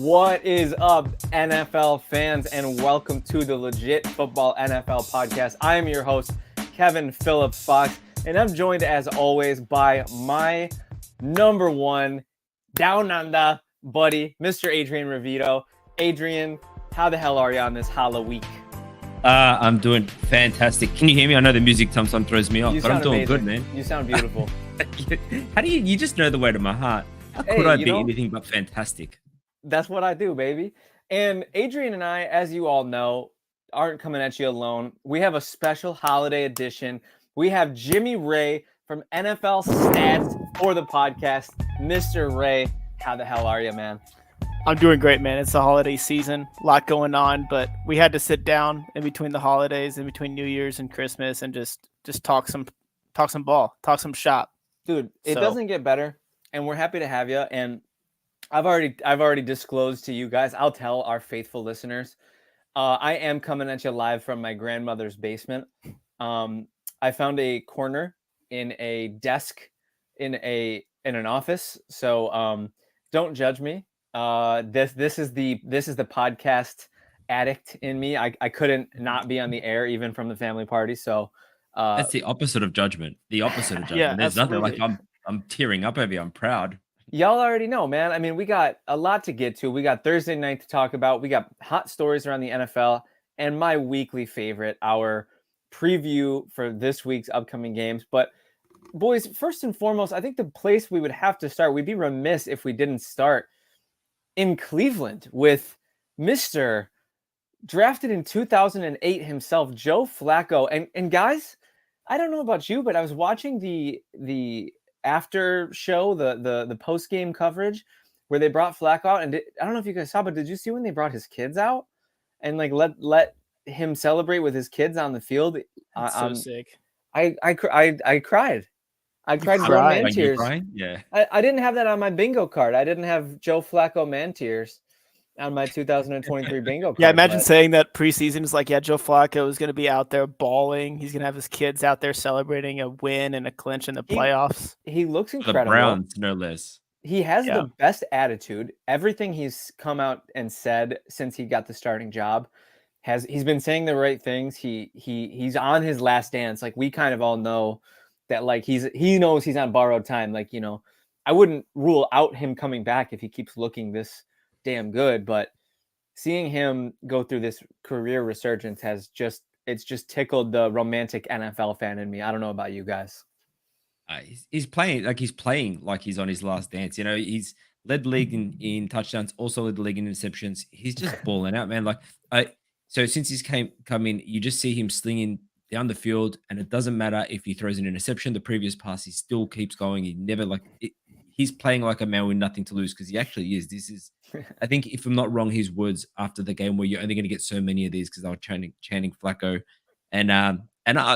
What is up, NFL fans, and welcome to the Legit Football NFL podcast. I am your host, Kevin Phillips Fox, and I'm joined, as always, by my number one down under buddy, Mr. Adrian Revito. Adrian, how the hell are you on this Halloween? I'm doing fantastic. Can you hear me? I know the music sometimes throws me off, but I'm doing good, man. You sound beautiful. How do you just know the way to my heart? How could I be anything but fantastic? That's what I do, baby. And Adrian and I, as you all know, aren't coming at you alone. We have a special holiday edition. We have Jimmy Ray from NFL Stats for the podcast. Mr. Ray, how the hell are you, man? I'm doing great, man. It's the holiday season, a lot going on, but we had to sit down in between the holidays, in between New Year's and Christmas, and just talk some ball, talk some shop. Dude, it doesn't get better, and we're happy to have you. And I've already disclosed to you guys. I'll tell our faithful listeners. I am coming at you live from my grandmother's basement. I found a corner in a desk in an office. So don't judge me. This is the podcast addict in me. I couldn't not be on the air even from the family party. So that's the opposite of judgment. The opposite of judgment. Yeah, There's absolutely. nothing like I'm tearing up over you. I'm proud. Y'all already know, man. I mean, we got a lot to get to. We got Thursday night to talk about. We got hot stories around the NFL and my weekly favorite, our preview for this week's upcoming games. But boys, first and foremost, I think the place we would have to start, we'd be remiss if we didn't start in Cleveland with Mr. drafted in 2008 himself, Joe Flacco. And guys, I don't know about you, but I was watching the after show, the post game coverage where they brought Flacco out, and I don't know if you guys saw, but did you see when they brought his kids out and like let him celebrate with his kids on the field? That's so sick. I cried. I cried grown man Are you tears. crying? Yeah. I didn't have that on my bingo card. I didn't have Joe Flacco man tears on my 2023 bingo card. Yeah, imagine saying that preseason is like, yeah, Joe Flacco is going to be out there bawling. He's going to have his kids out there celebrating a win and a clinch in the playoffs. He looks incredible. The Browns, no less. He has the best attitude. Everything he's come out and said since he got the starting job he's been saying the right things. He's on his last dance. Like, we kind of all know that, like, he knows he's on borrowed time. Like, you know, I wouldn't rule out him coming back if he keeps looking this damn good, but seeing him go through this career resurgence it's just tickled the romantic NFL fan in me. I don't know about you guys. He's playing like he's on his last dance. You know, he's led the league in touchdowns, also led the league in interceptions. He's just balling out, man. Like, so since he's come in, you just see him slinging down the field, and it doesn't matter if he throws an interception. The previous pass, he still keeps going. He never he's playing like a man with nothing to lose, because he actually is. This is, I think, if I'm not wrong, his words after the game were, "You're only going to get so many of these," because they were chanting Flacco, and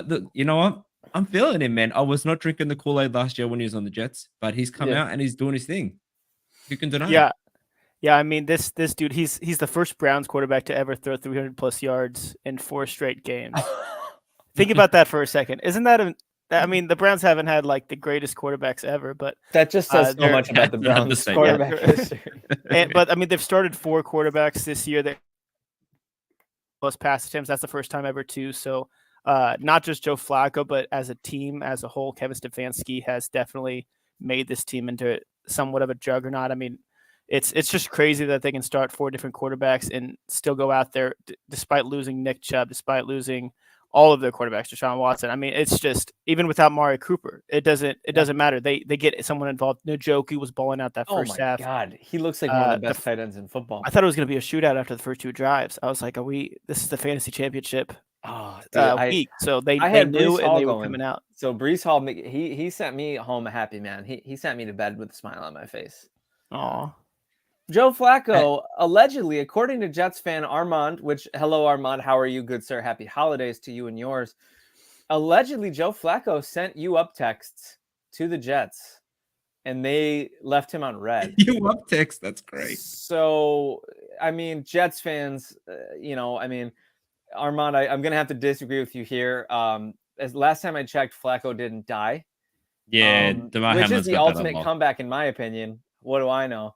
look, you know what? I'm feeling him, man. I was not drinking the Kool-Aid last year when he was on the Jets, but he's come out and he's doing his thing. Who can deny? Yeah. I mean, this dude, he's the first Browns quarterback to ever throw 300 plus yards in 4 straight games. Think about that for a second. Isn't that I mean, the Browns haven't had like the greatest quarterbacks ever, but that just says so much about the Browns quarterback history. But I mean, they've started 4 quarterbacks this year that plus pass attempts. That's the first time ever too. So not just Joe Flacco, but as a team, as a whole, Kevin Stefanski has definitely made this team into somewhat of a juggernaut. I mean, it's just crazy that they can start 4 different quarterbacks and still go out there despite losing Nick Chubb, despite losing all of their quarterbacks, Deshaun Watson. I mean, it's just, even without Amari Cooper, it doesn't matter. They get someone involved. Njoku was balling out that first half. Oh my God, he looks like one of the best tight ends in football. I thought it was going to be a shootout after the first 2 drives. I was like, this is the fantasy championship week. So they knew and they were coming out. So Breece Hall, he sent me home a happy man. He sent me to bed with a smile on my face. Aw. Joe Flacco, allegedly, according to Jets fan Armand, which, hello Armand, how are you, good sir? Happy holidays to you and yours. Allegedly, Joe Flacco sent you up texts to the Jets, and they left him on red. You up text? That's great. So, I mean, Jets fans, Armand, I'm going to have to disagree with you here. As last time I checked, Flacco didn't die. Yeah, which is the ultimate comeback, in my opinion. What do I know?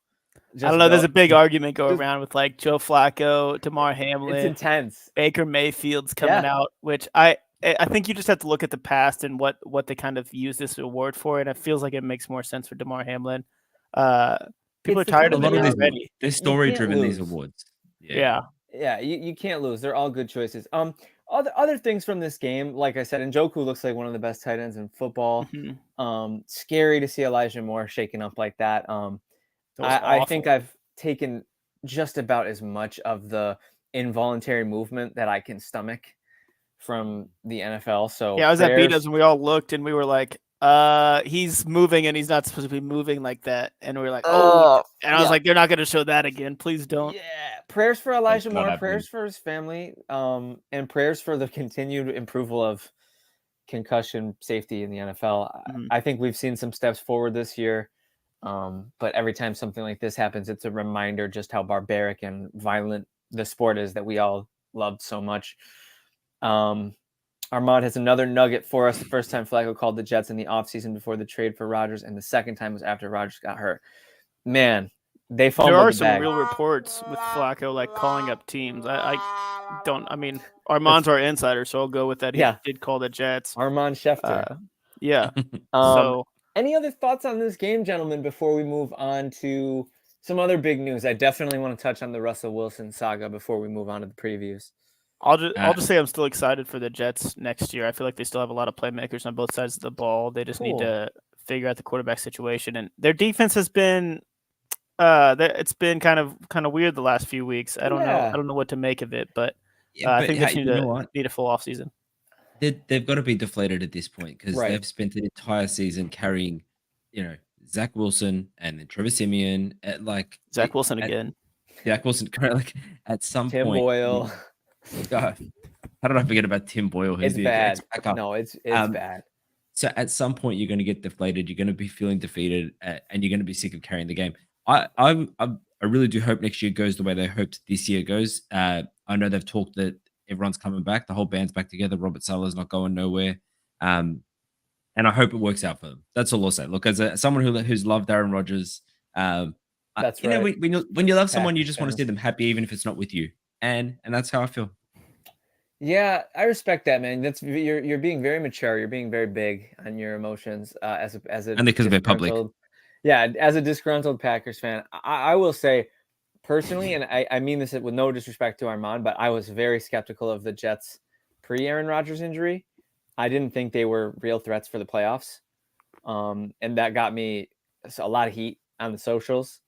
I don't know. There's a big argument go around with like Joe Flacco, DeMar Hamlin. It's intense. Baker Mayfield's coming out, which I think you just have to look at the past and what they kind of use this award for, and it feels like it makes more sense for DeMar Hamlin. People are tired of it already. They're story-driven, these awards. Yeah. You can't lose. They're all good choices. Other things from this game, like I said, Njoku looks like one of the best tight ends in football. Scary to see Elijah Moore shaken up like that. I think I've taken just about as much of the involuntary movement that I can stomach from the NFL. So yeah, I was at Beatles and we all looked and we were like, he's moving and he's not supposed to be moving like that. And we were like, oh, and I was like, they're not going to show that again. Please don't. Yeah. Prayers for Elijah Moore, prayers for his family, and prayers for the continued improval of concussion safety in the NFL. I think we've seen some steps forward this year. But every time something like this happens, it's a reminder just how barbaric and violent the sport is that we all loved so much. Armand has another nugget for us. The first time Flacco called the Jets in the offseason before the trade for Rodgers, and the second time was after Rodgers got hurt. Man, they fumbled There are the some bag. real reports with Flacco like calling up teams. I mean, Armand's our insider, so I'll go with that. He did call the Jets. Armand Schefter. Yeah. So any other thoughts on this game, gentlemen, before we move on to some other big news? I definitely want to touch on the Russell Wilson saga before we move on to the previews. I'll just say I'm still excited for the Jets next year. I feel like they still have a lot of playmakers on both sides of the ball. They just need to figure out the quarterback situation, and their defense has been it's been kind of weird the last few weeks. I don't know what to make of it, but I think they need a full offseason. They've got to be deflated at this point because they've spent the entire season carrying, Zach Wilson and then Trevor Siemian Zach Wilson again. Zach Wilson, like at some Tim point. Boyle. How did I forget about Tim Boyle? It's bad. No, it's bad. So at some point you're going to get deflated. You're going to be feeling defeated, and you're going to be sick of carrying the game. I really do hope next year goes the way they hoped this year goes. I know they've talked that everyone's coming back. The whole band's back together. Robert Saleh's not going nowhere. And I hope it works out for them. That's all I'll say. Look, as someone who's loved Aaron Rodgers, that's right. When you love someone, you just want to see them happy, even if it's not with you. And that's how I feel. Yeah, I respect that, man. That's you're being very mature. You're being very big on your emotions as a and because they're public. Yeah, as a disgruntled Packers fan, I will say personally, and I mean this with no disrespect to Armand, but I was very skeptical of the Jets pre-Aaron Rodgers injury. I didn't think they were real threats for the playoffs, and that got me a lot of heat on the socials.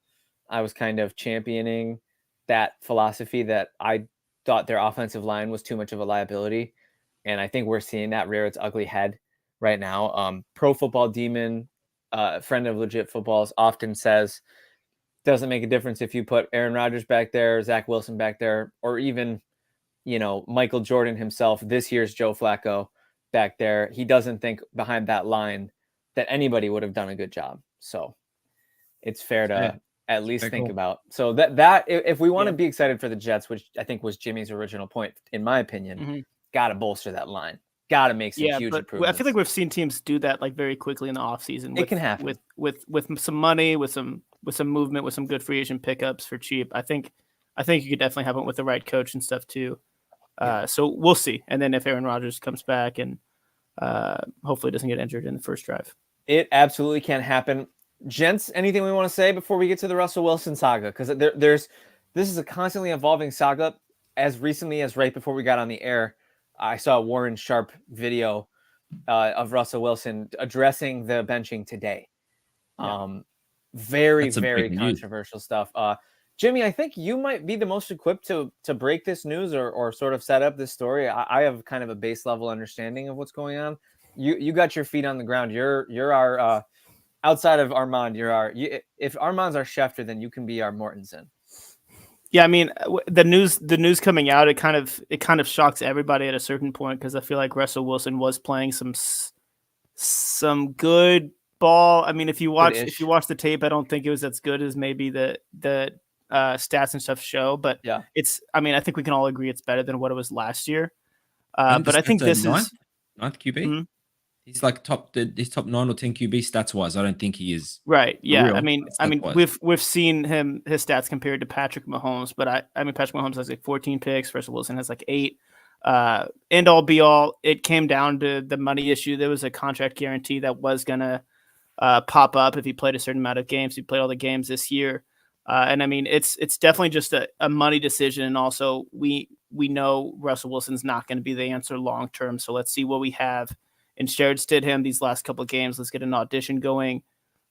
I was kind of championing that philosophy that I thought their offensive line was too much of a liability, and I think we're seeing that rear its ugly head right now. Pro Football Demon, friend of Legit Footballs, often says doesn't make a difference if you put Aaron Rodgers back there, Zach Wilson back there, or even Michael Jordan himself, this year's Joe Flacco back there. He doesn't think behind that line that anybody would have done a good job. So it's fair to at least think about. So that if we want to be excited for the Jets, which I think was Jimmy's original point, in my opinion, got to bolster that line. Got to make some huge improvements. I feel like we've seen teams do that like very quickly in the offseason. It can happen with some money, with some movement, with some good free agent pickups for cheap. I think you could definitely have it with the right coach and stuff too. So we'll see. And then if Aaron Rodgers comes back and hopefully doesn't get injured in the first drive, it absolutely can happen. Gents, anything we want to say before we get to the Russell Wilson saga? Because this is a constantly evolving saga. As recently as right before we got on the air, I saw a Warren Sharp video of Russell Wilson addressing the benching today. Very controversial stuff. Jimmy, I think you might be the most equipped to break this news or sort of set up this story. I have kind of a base level understanding of what's going on. You got your feet on the ground. You're our outside of Armand. If Armand's our Schefter, then you can be our Mortensen. Yeah, I mean the news coming out, it kind of shocks everybody at a certain point because I feel like Russell Wilson was playing some good ball. I mean, if you watch the tape, I don't think it was as good as maybe the stats and stuff show. But I think we can all agree it's better than what it was last year. But I think this is ninth QB. He's like he's top 9 or 10 QB stats wise. I don't think he is Right. for Yeah. I real. mean, Stats wise. we've seen his stats compared to Patrick Mahomes, but I mean Patrick Mahomes has like 14 picks. Russell Wilson has like 8. End all be all. It came down to the money issue. There was a contract guarantee that was gonna pop up if he played a certain amount of games. He played all the games this year, and I mean it's definitely just a money decision. And also we know Russell Wilson's not going to be the answer long term. So let's see what we have in Jared Stidham these last couple of games. Let's get an audition going.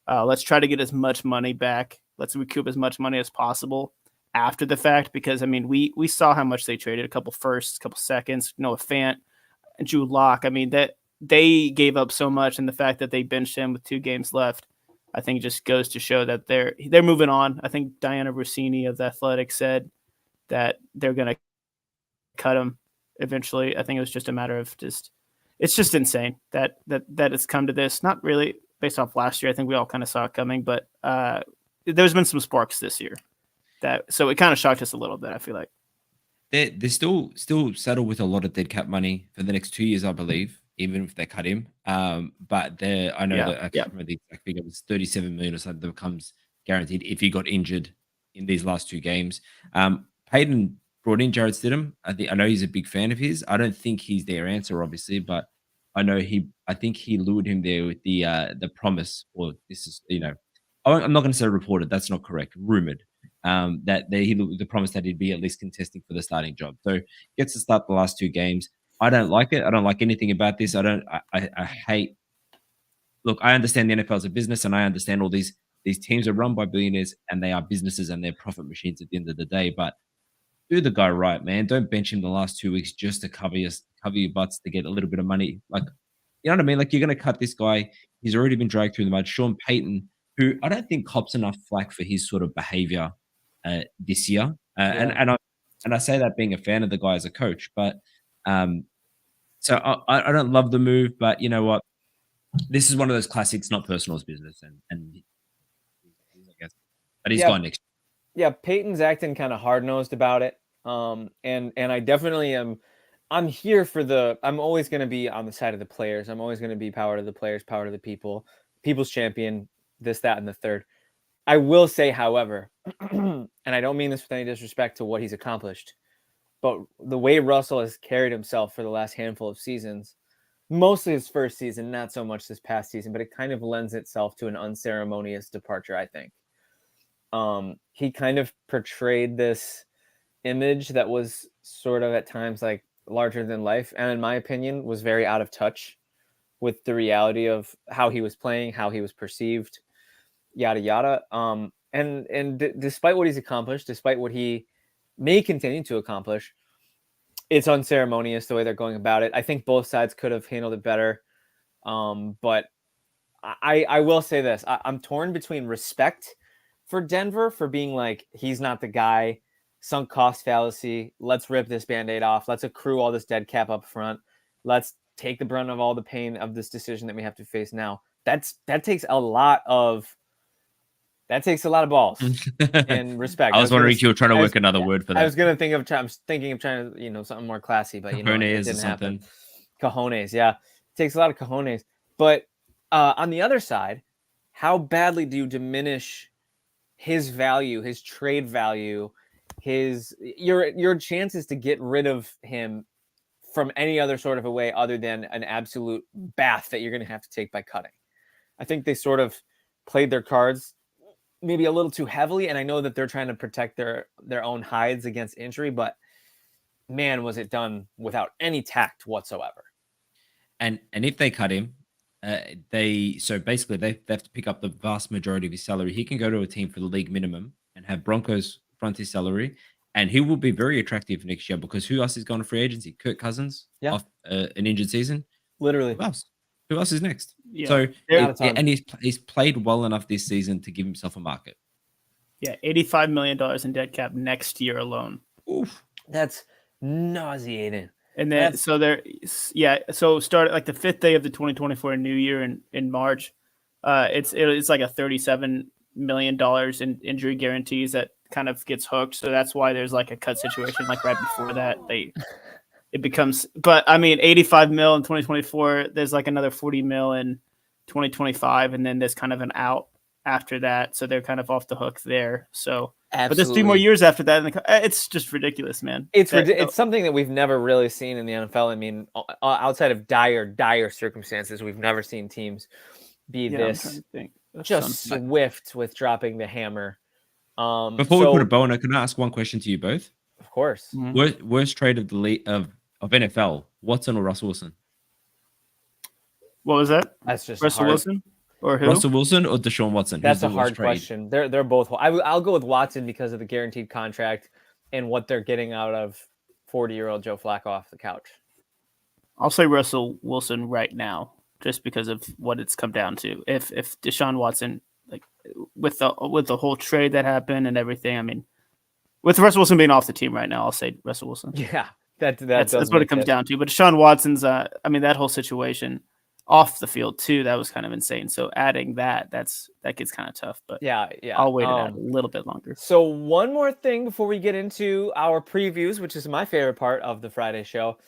Let's try to get as much money back. Let's recoup as much money as possible after the fact, because I mean we saw how much they traded, a couple firsts, a couple seconds, Noah Fant and Drew Lock. I mean that they gave up so much, and the fact that they benched him with 2 games left, I think just goes to show that they're moving on. I think Diana Rossini of The Athletic said that they're going to cut him eventually. I think it was just a matter of it's just insane that it's come to this. Not really based off last year. I think we all kind of saw it coming, but there's been some sparks this year so it kind of shocked us a little bit, I feel like. They're still settled with a lot of dead cap money for the next 2 years, I believe, even if they cut him. But I know that I can't remember the exact figure. It was 37 million or something that becomes guaranteed if he got injured in these last 2 games. Peyton brought in Jared Stidham. I know he's a big fan of his. I don't think he's their answer, obviously, but I think he lured him there with the promise, or this is, I'm not going to say reported. That's not correct. Rumored. That the promise that he'd be at least contesting for the starting job. So gets to start the last 2 games. I don't like it. I don't like anything about this. I hate. Look, I understand the NFL is a business, and I understand all these teams are run by billionaires, and they are businesses and they're profit machines at the end of the day. But do the guy right, man. Don't bench him the last 2 weeks just to cover your butts to get a little bit of money. Like, you know what I mean? Like, you're going to cut this guy. He's already been dragged through the mud. Sean Payton, who I don't think cops enough flack for his sort of behavior this year. And I say that being a fan of the guy as a coach, but so I don't love the move, but you know what? This is one of those classics, not personal as business, and I guess, but he's gone next year. Yeah, Peyton's acting kind of hard nosed about it. And I definitely am. I'm here for I'm always going to be on the side of the players. I'm always going to be power to the players, power to the people, people's champion, this, that, and the third. I will say, however, and I don't mean this with any disrespect to what he's accomplished, but the way Russell has carried himself for the last handful of seasons, mostly his first season, not so much this past season, but it kind of lends itself to an unceremonious departure, I think. He kind of portrayed this image that was sort of at times like larger than life, and in my opinion was very out of touch with the reality of how he was playing, how he was perceived, yada yada. Despite what he's accomplished, despite what he may continue to accomplish, it's unceremonious the way they're going about it. I think both sides could have handled it better, but I will say this: I'm torn between respect for Denver for being like, he's not the guy, sunk cost fallacy. Let's rip this Band-Aid off. Let's accrue all this dead cap up front. Let's take the brunt of all the pain of this decision that we have to face now. That takes a lot of balls and respect. I was wondering if you were trying to work another word for that. I was going to think of trying to, something more classy, but cojones it didn't happen. Cojones, yeah. It takes a lot of cojones. But on the other side, how badly do you diminish his value, his trade value, your chances to get rid of him from any other sort of a way other than an absolute bath that you're going to have to take by cutting? I think they sort of played their cards maybe a little too heavily, and I know that they're trying to protect their own hides against injury, but man, was it done without any tact whatsoever. And if they cut him, they have to pick up the vast majority of his salary. He can go to a team for the league minimum and have Broncos front his salary, and he will be very attractive next year because who else is going to free agency? Kirk Cousins off an injured season. Literally. Who else is next? Yeah. So and he's played well enough this season to give himself a market. Yeah, $85 million in dead cap next year alone. Oof, that's nauseating. And then so start like the 5th day of the 2024 new year in March. It's like a $37 million in injury guarantees that kind of gets hooked. So that's why there's like a cut situation like right before that. it becomes. But I mean, 85 mil in 2024. There's like another 40 mil in 2025, and then there's kind of an out after that. So they're kind of off the hook there. So, but there's 3 more Absolutely. years after that, and it's just ridiculous, man. It's something that we've never really seen in the NFL. I mean, outside of dire circumstances, we've never seen teams be Yeah, I'm trying this to think. That's just something. swift with dropping the hammer. Before we put a bow on it, can I ask one question to you both? Of course. Mhm. Worst trade of the of NFL, Watson or Russell Wilson? What was that? That's just Russell hard. Wilson or who? Russell Wilson or Deshaun Watson? That's Who's a the worst hard trade? question. They're both. I'll go with Watson because of the guaranteed contract and what they're getting out of 40-year-old Joe Flacco off the couch. I'll say Russell Wilson right now, just because of what it's come down to. If Deshaun Watson, like with the whole trade that happened and everything, I mean, with Russell Wilson being off the team right now, I'll say Russell Wilson. Yeah, that's what it comes down to. But Deshaun Watson's, I mean, that whole situation off the field too, that was kind of insane. So adding that gets kind of tough. But yeah. I'll wait it out a little bit longer. So one more thing before we get into our previews, which is my favorite part of the Friday show.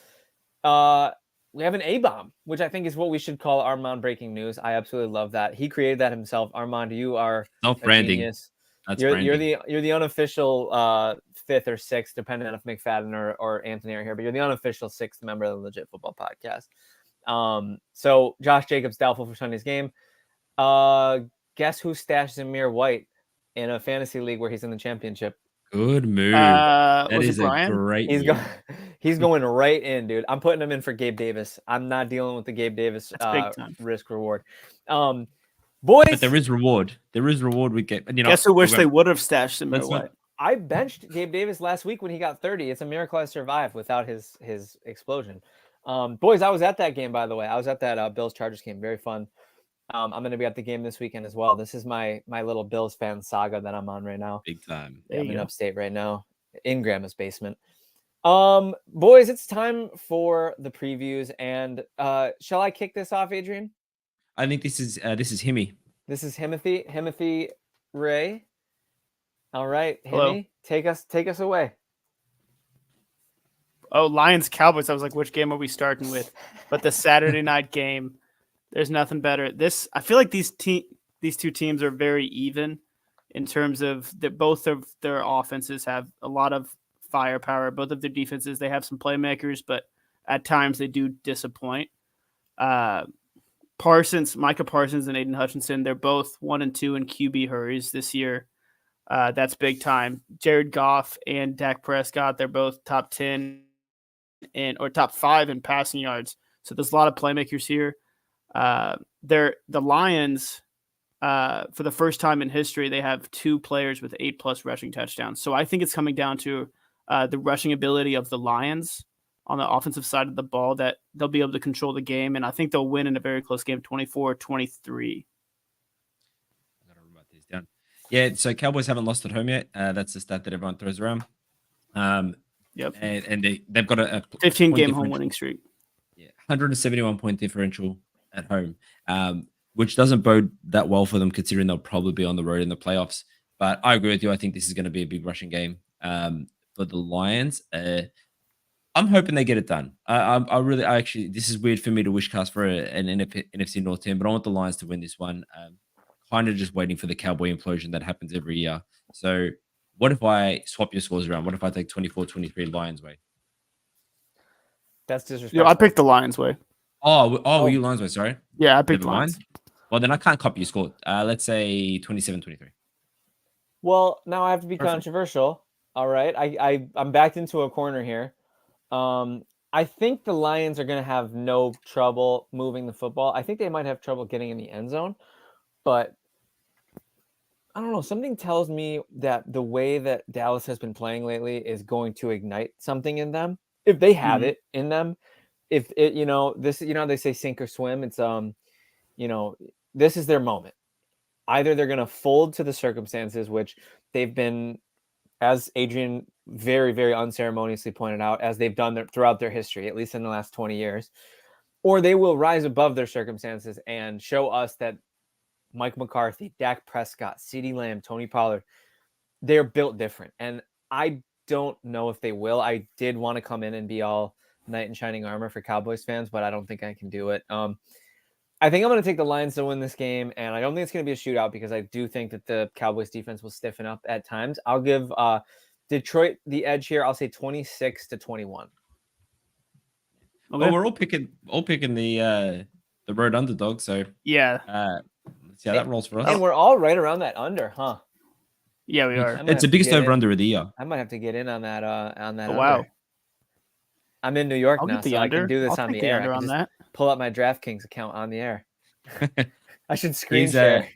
We have an A-bomb, which I think is what we should call Armand breaking news. I absolutely love that. He created that himself. Armand, you are a Self-branding. genius. That's You're branding. the unofficial fifth or sixth, depending on if McFadden or Anthony are here, but you're the unofficial sixth member of the Legit Football Podcast. So Josh Jacobs doubtful for Sunday's game. Guess who stashed Zamir White in a fantasy league where he's in the championship? Good move. That Was is it a Brian? great He's move. he's going right in, dude. I'm putting him in for Gabe Davis. I'm not dealing with the Gabe Davis That's big time. risk reward. Boys, But there is reward. There is reward we get. You know, Guess who wish they would have stashed him? I benched Gabe Davis last week when he got 30. It's a miracle I survived without his explosion. Boys, I was at that game, by the way. I was at that Bills Chargers game. Very fun. I'm going to be at the game this weekend as well. This is my little Bills fan saga that I'm on right now. Big time. Yeah, I'm in upstate right now in Grandma's basement. Boys, it's time for the previews. And shall I kick this off, Adrian? I think this is Himmy. This is Himothy Ray. All right, Hello. Himmy, take us away. Oh, Lions Cowboys. I was like, which game are we starting with? But the Saturday night game, there's nothing better. I feel like these two teams are very even in terms of that. Both of their offenses have a lot of firepower. Both of their defenses, they have some playmakers, but at times they do disappoint. Micah Parsons and Aiden Hutchinson, they're both 1 and 2 in QB hurries this year. That's big time. Jared Goff and Dak Prescott, they're both top 10 or top 5 in passing yards. So there's a lot of playmakers here. The Lions, for the first time in history, they have 2 players with 8+ rushing touchdowns. So I think it's coming down to the rushing ability of the Lions on the offensive side of the ball, that they'll be able to control the game. And I think they'll win in a very close game, 24-23. Down. Yeah, so Cowboys haven't lost at home yet. That's the stat that everyone throws around. Yep. And they've got a 15-game home winning streak. Yeah, 171-point differential at home, which doesn't bode that well for them, considering they'll probably be on the road in the playoffs. But I agree with you. I think this is going to be a big rushing game for the Lions. I'm hoping they get it done. I actually, this is weird for me to wish cast for an NFC North team, but I want the Lions to win this one. Kind of just waiting for the Cowboy implosion that happens every year. So what if I swap your scores around? What if I take 24-23 Lions way? That's disrespectful. I picked the Lions way. Oh, were you Lions way? Sorry. Yeah, I picked Lions. Well, then I can't copy your score. Let's say 27-23. Well, now I have to be controversial. All right. I'm backed into a corner here. I think the Lions are going to have no trouble moving the football. I think they might have trouble getting in the end zone, but I don't know. Something tells me that the way that Dallas has been playing lately is going to ignite something in them. If they have it in them, if it, they say sink or swim. It's, this is their moment. Either they're going to fold to the circumstances, which they've been, as Adrian very, very unceremoniously pointed out, as they've done throughout their history, at least in the last 20 years, or they will rise above their circumstances and show us that Mike McCarthy, Dak Prescott, CeeDee Lamb, Tony Pollard, they're built different. And I don't know if they will. I did want to come in and be all knight in shining armor for Cowboys fans, but I don't think I can do it. I think I'm going to take the Lions to win this game, and I don't think it's going to be a shootout because I do think that the Cowboys defense will stiffen up at times. I'll give Detroit the edge here. I'll say 26-21. Okay. Well, we're all picking the road underdog. So yeah, let's see how that rolls for us. And we're all right around that under, huh? Yeah, we are. It's the biggest over under of the year. I might have to get in on that. Oh, wow. Under. I'm in New York I'll now, get the so under. I can do this I'll on take the air. under I on can that. just pull up my DraftKings account on the air. I should screen He's, share.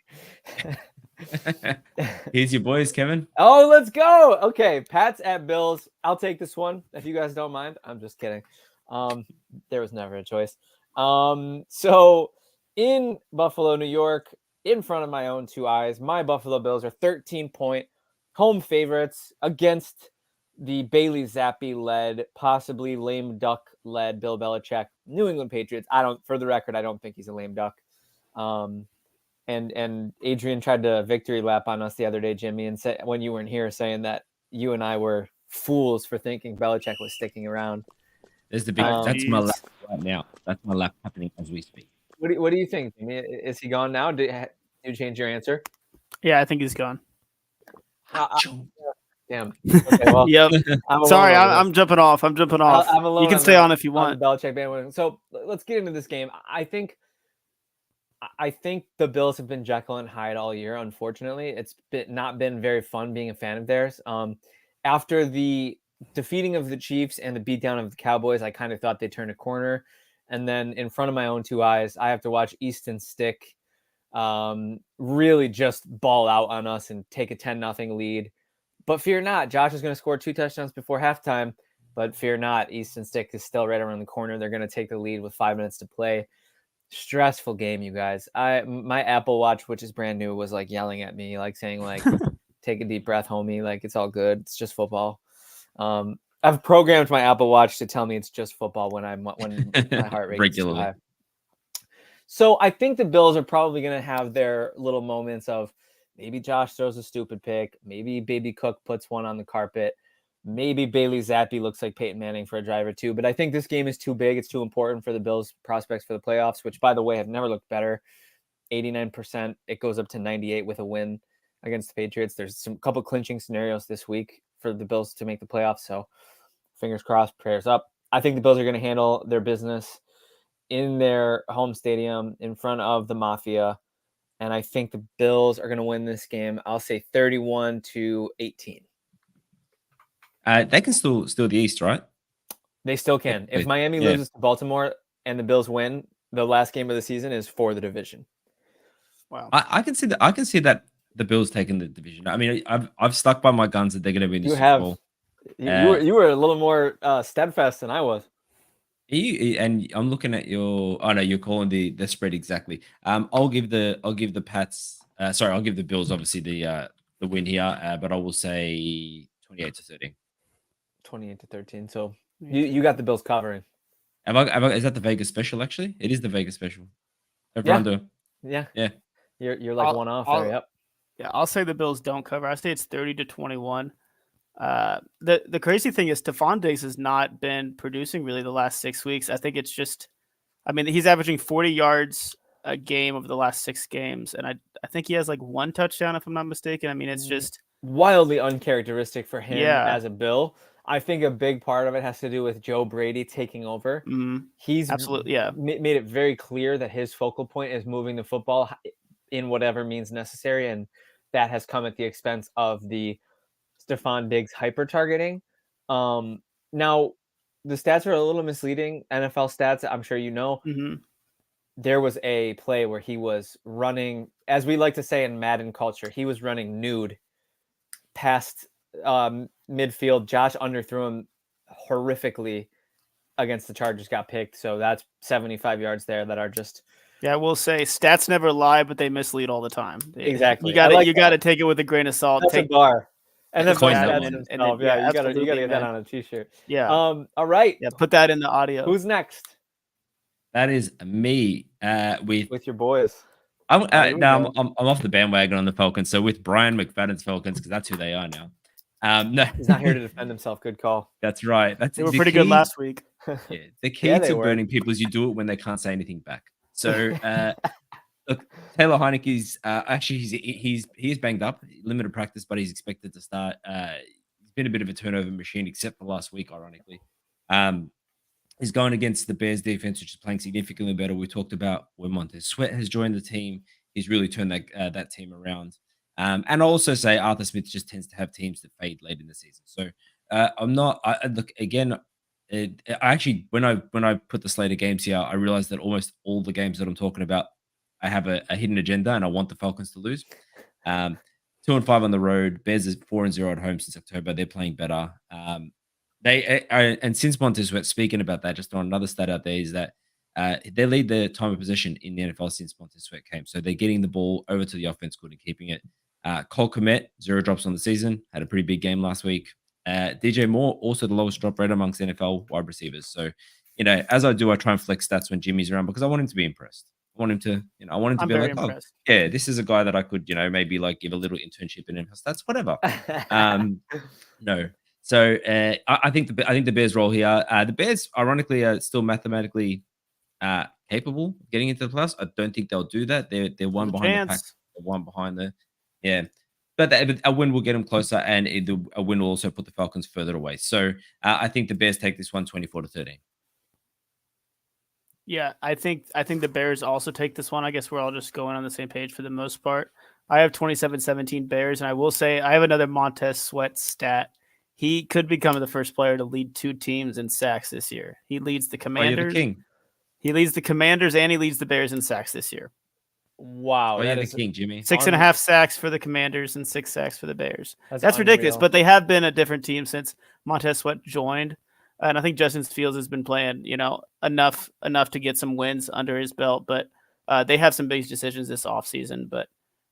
Here's your boys, Kevin. Oh, let's go. Okay, Pats at Bills. I'll take this one if you guys don't mind. I'm just kidding. There was never a choice. So in Buffalo, New York, in front of my own two eyes, my Buffalo Bills are 13-point home favorites against the Bailey Zappi-led, possibly lame duck-led Bill Belichick New England Patriots. For the record, I don't think he's a lame duck. And Adrian tried to victory lap on us the other day, Jimmy, and said when you weren't here, saying that you and I were fools for thinking Belichick was sticking around. There's the big. That's my lap right now. That's my lap happening as we speak. What do you think, Jimmy? Is he gone now? Did you change your answer? Yeah, I think he's gone. Damn. Okay, well, yep. Sorry, I'm jumping off. I'm jumping off. I'm alone. You can stay on if you want. Belichick bandwagon. So let's get into this game. I think the Bills have been Jekyll and Hyde all year. Unfortunately, it's not been very fun being a fan of theirs. After the defeating of the Chiefs and the beatdown of the Cowboys, I kind of thought they turned a corner. And then in front of my own two eyes, I have to watch Easton Stick really just ball out on us and take a 10-0 lead. But fear not, Josh is going to score 2 touchdowns before halftime. But fear not, Easton Stick is still right around the corner. They're going to take the lead with 5 minutes to play. Stressful game, you guys. My Apple Watch, which is brand new, was like yelling at me, like saying, like, take a deep breath, homie. Like, it's all good. It's just football. I've programmed my Apple Watch to tell me it's just football when my heart rate gets too high. So I think the Bills are probably going to have their little moments of maybe Josh throws a stupid pick, maybe Baby Cook puts one on the carpet, maybe Bailey Zappi looks like Peyton Manning for a drive or two. But I think this game is too big. It's too important for the Bills' prospects for the playoffs, which, by the way, have never looked better. 89%. It goes up to 98 with a win against the Patriots. There's a couple clinching scenarios this week for the Bills to make the playoffs. So fingers crossed, prayers up. I think the Bills are going to handle their business in their home stadium in front of the Mafia. And I think the Bills are going to win this game. I'll say 31-18. They can still steal the East, right? They still can. If Miami loses to Baltimore and the Bills win, the last game of the season is for the division. Wow. I can see that. I can see that the Bills taking the division. I mean, I've stuck by my guns that they're going to be in the Super Bowl. You were a little more steadfast than I was. And I'm looking at your. Oh no, you're calling the spread exactly. I'll give the Pats. I'll give the Bills obviously the win here. But I will say 28-13. 28-13. So you got the Bills covering. Is that the Vegas special? Actually, it is the Vegas special. Yeah. You're like one off there. Yep. Yeah, I'll say the Bills don't cover. I say it's 30-21. The crazy thing is Stephon Diggs has not been producing really the last 6 weeks. I think it's just, I mean, he's averaging 40 yards a game over the last 6 games, and I think he has like 1 touchdown if I'm not mistaken. I mean, it's just wildly uncharacteristic for him as a Bill. I think a big part of it has to do with Joe Brady taking over. Mm-hmm. He's absolutely made it very clear that his focal point is moving the football in whatever means necessary, and that has come at the expense of the Stephon Diggs hyper targeting. Now the stats are a little misleading. NFL stats, I'm sure you know. Mm-hmm. There was a play where he was running, as we like to say in Madden culture, he was running nude past midfield. Josh underthrew him horrifically against the Chargers, got picked. So that's 75 yards there that are just. Yeah, we'll say stats never lie, but they mislead all the time. Exactly. You got to take it with a grain of salt. That's take a bar. And then coin that that and you gotta get that on a t-shirt. Yeah. All right. Yeah, put that in the audio. Who's next? That is me. With your boys. I'm off the bandwagon on the Falcons. So with Brian McFadden's Falcons, because that's who they are now. No, he's not here to defend himself. Good call. That's right. They were pretty good last week. Yeah, the key Yeah, they to were. burning people is you do it when they can't say anything back. So, look, Taylor Heinicke is actually he is banged up, limited practice, but he's expected to start. He's been a bit of a turnover machine, except for last week, ironically. Um, he's going against the Bears defense, which is playing significantly better. We talked about when Montez Sweat has joined the team. He's really turned that team around. And I'll also say Arthur Smith just tends to have teams that fade late in the season. So I'm not. Look again. I actually, when I put the slate of games here, I realized that almost all the games that I'm talking about, I have a hidden agenda, and I want the Falcons to lose. Um, 2-5 on the road. Bears is 4-0 at home since October. They're playing better. And since Montez Sweat, speaking about that, just throwing another stat out there is that they lead the time of possession in the NFL since Montez Sweat came. So they're getting the ball over to the offense good and keeping it. Cole Kmet, 0 drops on the season, had a pretty big game last week. DJ Moore, also the lowest drop rate amongst NFL wide receivers. So, as I do, I try and flex stats when Jimmy's around because I want him to be impressed. I want him to, I want him to I'm be very like, oh, impressed. yeah, this is a guy that I could, maybe like give a little internship in NFL stats, whatever. No. So I think the Bears roll here. The Bears, ironically, are still mathematically capable of getting into the playoffs. I don't think they'll do that. They're one There's a behind the pack, chance. they're one behind yeah. But a win will get them closer, and a win will also put the Falcons further away. So I think the Bears take this one 24-13. Yeah, I think the Bears also take this one. I guess we're all just going on the same page for the most part. I have 27-17 Bears, and I will say I have another Montez Sweat stat. He could become the first player to lead 2 teams in sacks this year. He leads the Oh, you're the Commanders. king. He leads the Commanders and he leads the Bears in sacks this year. Wow, Oh, you're that the is king, Jimmy. 6.5 sacks for the Commanders and 6 sacks for the Bears. That's unreal. ridiculous, but they have been a different team since Montez Sweat joined. And I think Justin Fields has been playing, enough to get some wins under his belt. But they have some big decisions this offseason.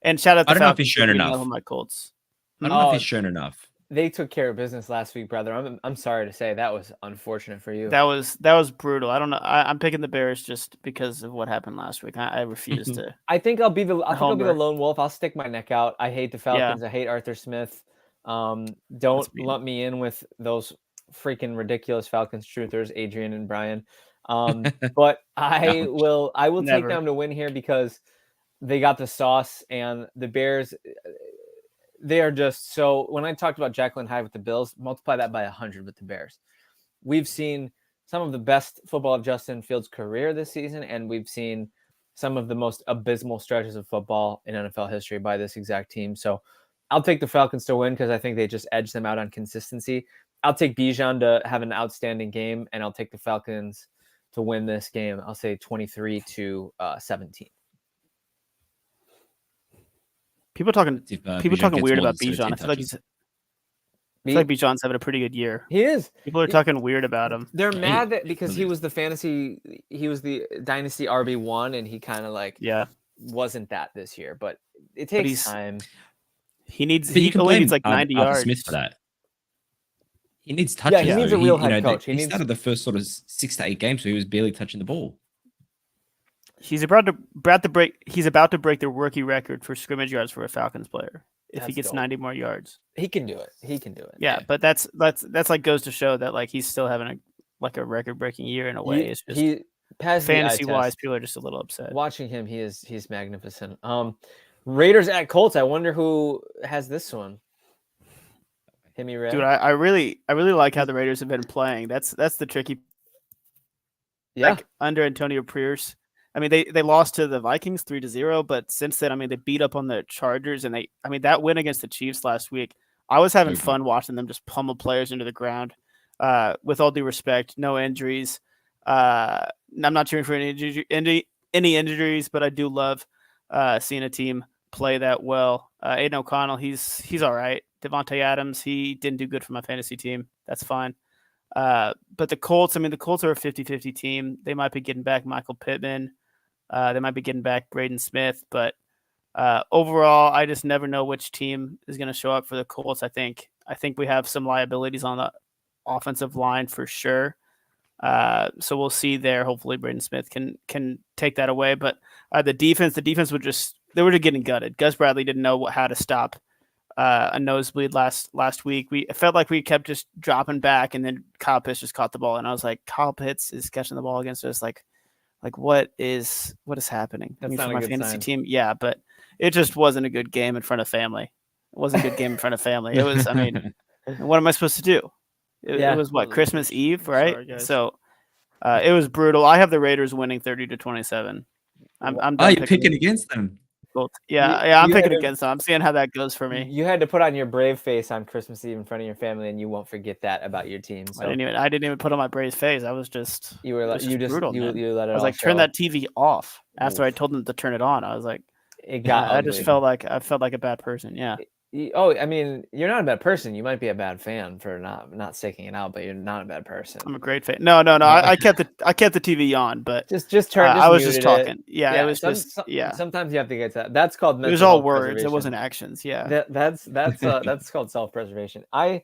And shout out to I don't know if Falcons he's for shown beating enough. all my Colts. I don't know if Oh, he's shown enough. They took care of business last week, brother. I'm sorry to say that was unfortunate for you. That was brutal. I don't know. I'm picking the Bears just because of what happened last week. I refuse to. I think I'll be the Homer. lone wolf. I'll stick my neck out. I hate the Falcons. Yeah. I hate Arthur Smith. Don't mean. lump me in with those freaking ridiculous Falcons truthers, Adrian and Brian. But I will take Never. them to win here because they got the sauce, and the Bears, they are just so. When I talked about Jekyll and Hyde with the Bills, multiply that by 100 with the Bears. We've seen some of the best football of Justin Fields' career this season, and we've seen some of the most abysmal stretches of football in NFL history by this exact team. So I'll take the Falcons to win because I think they just edge them out on consistency. I'll take Bijan to have an outstanding game, and I'll take the Falcons to win this game. I'll say 23-17. People talking weird about Bijan. I feel like Bijan's having a pretty good year. He is. People are talking weird about him. They're mad that because he was the dynasty RB1, and he kind of wasn't that this year. But it takes time. He only needs like 90 yards. Smith for that. He needs touches. Yeah, he needs a real head coach. He started the first sort of 6 to 8 games, so he was barely touching the ball. He's about to break the rookie record for scrimmage yards for a Falcons player. If he gets 90 more yards, he can do it. Yeah, but that's like goes to show that like he's still having a record breaking year in a way. It's just fantasy wise, people are just a little upset. Watching him, he's magnificent. Raiders at Colts. I wonder who has this one. Hit me, Red. Dude, I really like how the Raiders have been playing. That's the tricky. Yeah, like, under Antonio Pierce. I mean, they lost to the Vikings 3-0, but since then, I mean, they beat up on the Chargers, and that win against the Chiefs last week, I was having fun watching them just pummel players into the ground. With all due respect, no injuries. I'm not cheering for any injuries, but I do love seeing a team play that well. Aiden O'Connell, he's all right. Devontae Adams, he didn't do good for my fantasy team. That's fine. But the Colts are a 50-50 team. They might be getting back Michael Pittman. They might be getting back Braden Smith. But overall, I just never know which team is going to show up for the Colts. I think we have some liabilities on the offensive line for sure. So we'll see there. Hopefully Braden Smith can take that away. But the defense were just getting gutted. Gus Bradley didn't know how to stop a nosebleed last week. It felt like we kept just dropping back, and then Kyle Pitts just caught the ball, and I was like, Kyle Pitts is catching the ball against us. Like what is happening? That's I mean, not for a my good fantasy sign. team, yeah, but it just wasn't a good game in front of family. It wasn't a good game in front of family. It was. I mean, what am I supposed to do? It was what, Christmas Eve, right? Sorry, guys. So it was brutal. I have the Raiders winning 30-27. I'm Oh, done you're picking against them. Colts. You- Yeah, I'm you picking had to- against them. I'm seeing how that goes for me. You had to put on your brave face on Christmas Eve in front of your family, and you won't forget that about your team. So I didn't even put on my brave face. I was just you were it like, was you just brutal, you man. you let it I was all like, turn show. that TV off. After I Oof. told them to turn it on, I was like, It got I ugly. just felt like a bad person. Yeah. Oh, I mean, you're not a bad person. You might be a bad fan for not sticking it out, but you're not a bad person. I'm a great fan. No. I kept the TV on, but Just turn. I was just muted it. talking. Yeah, it was just Sometimes you have to get to that. That's called mental it was all health words. It preservation. wasn't actions. Yeah. That's called self-preservation. I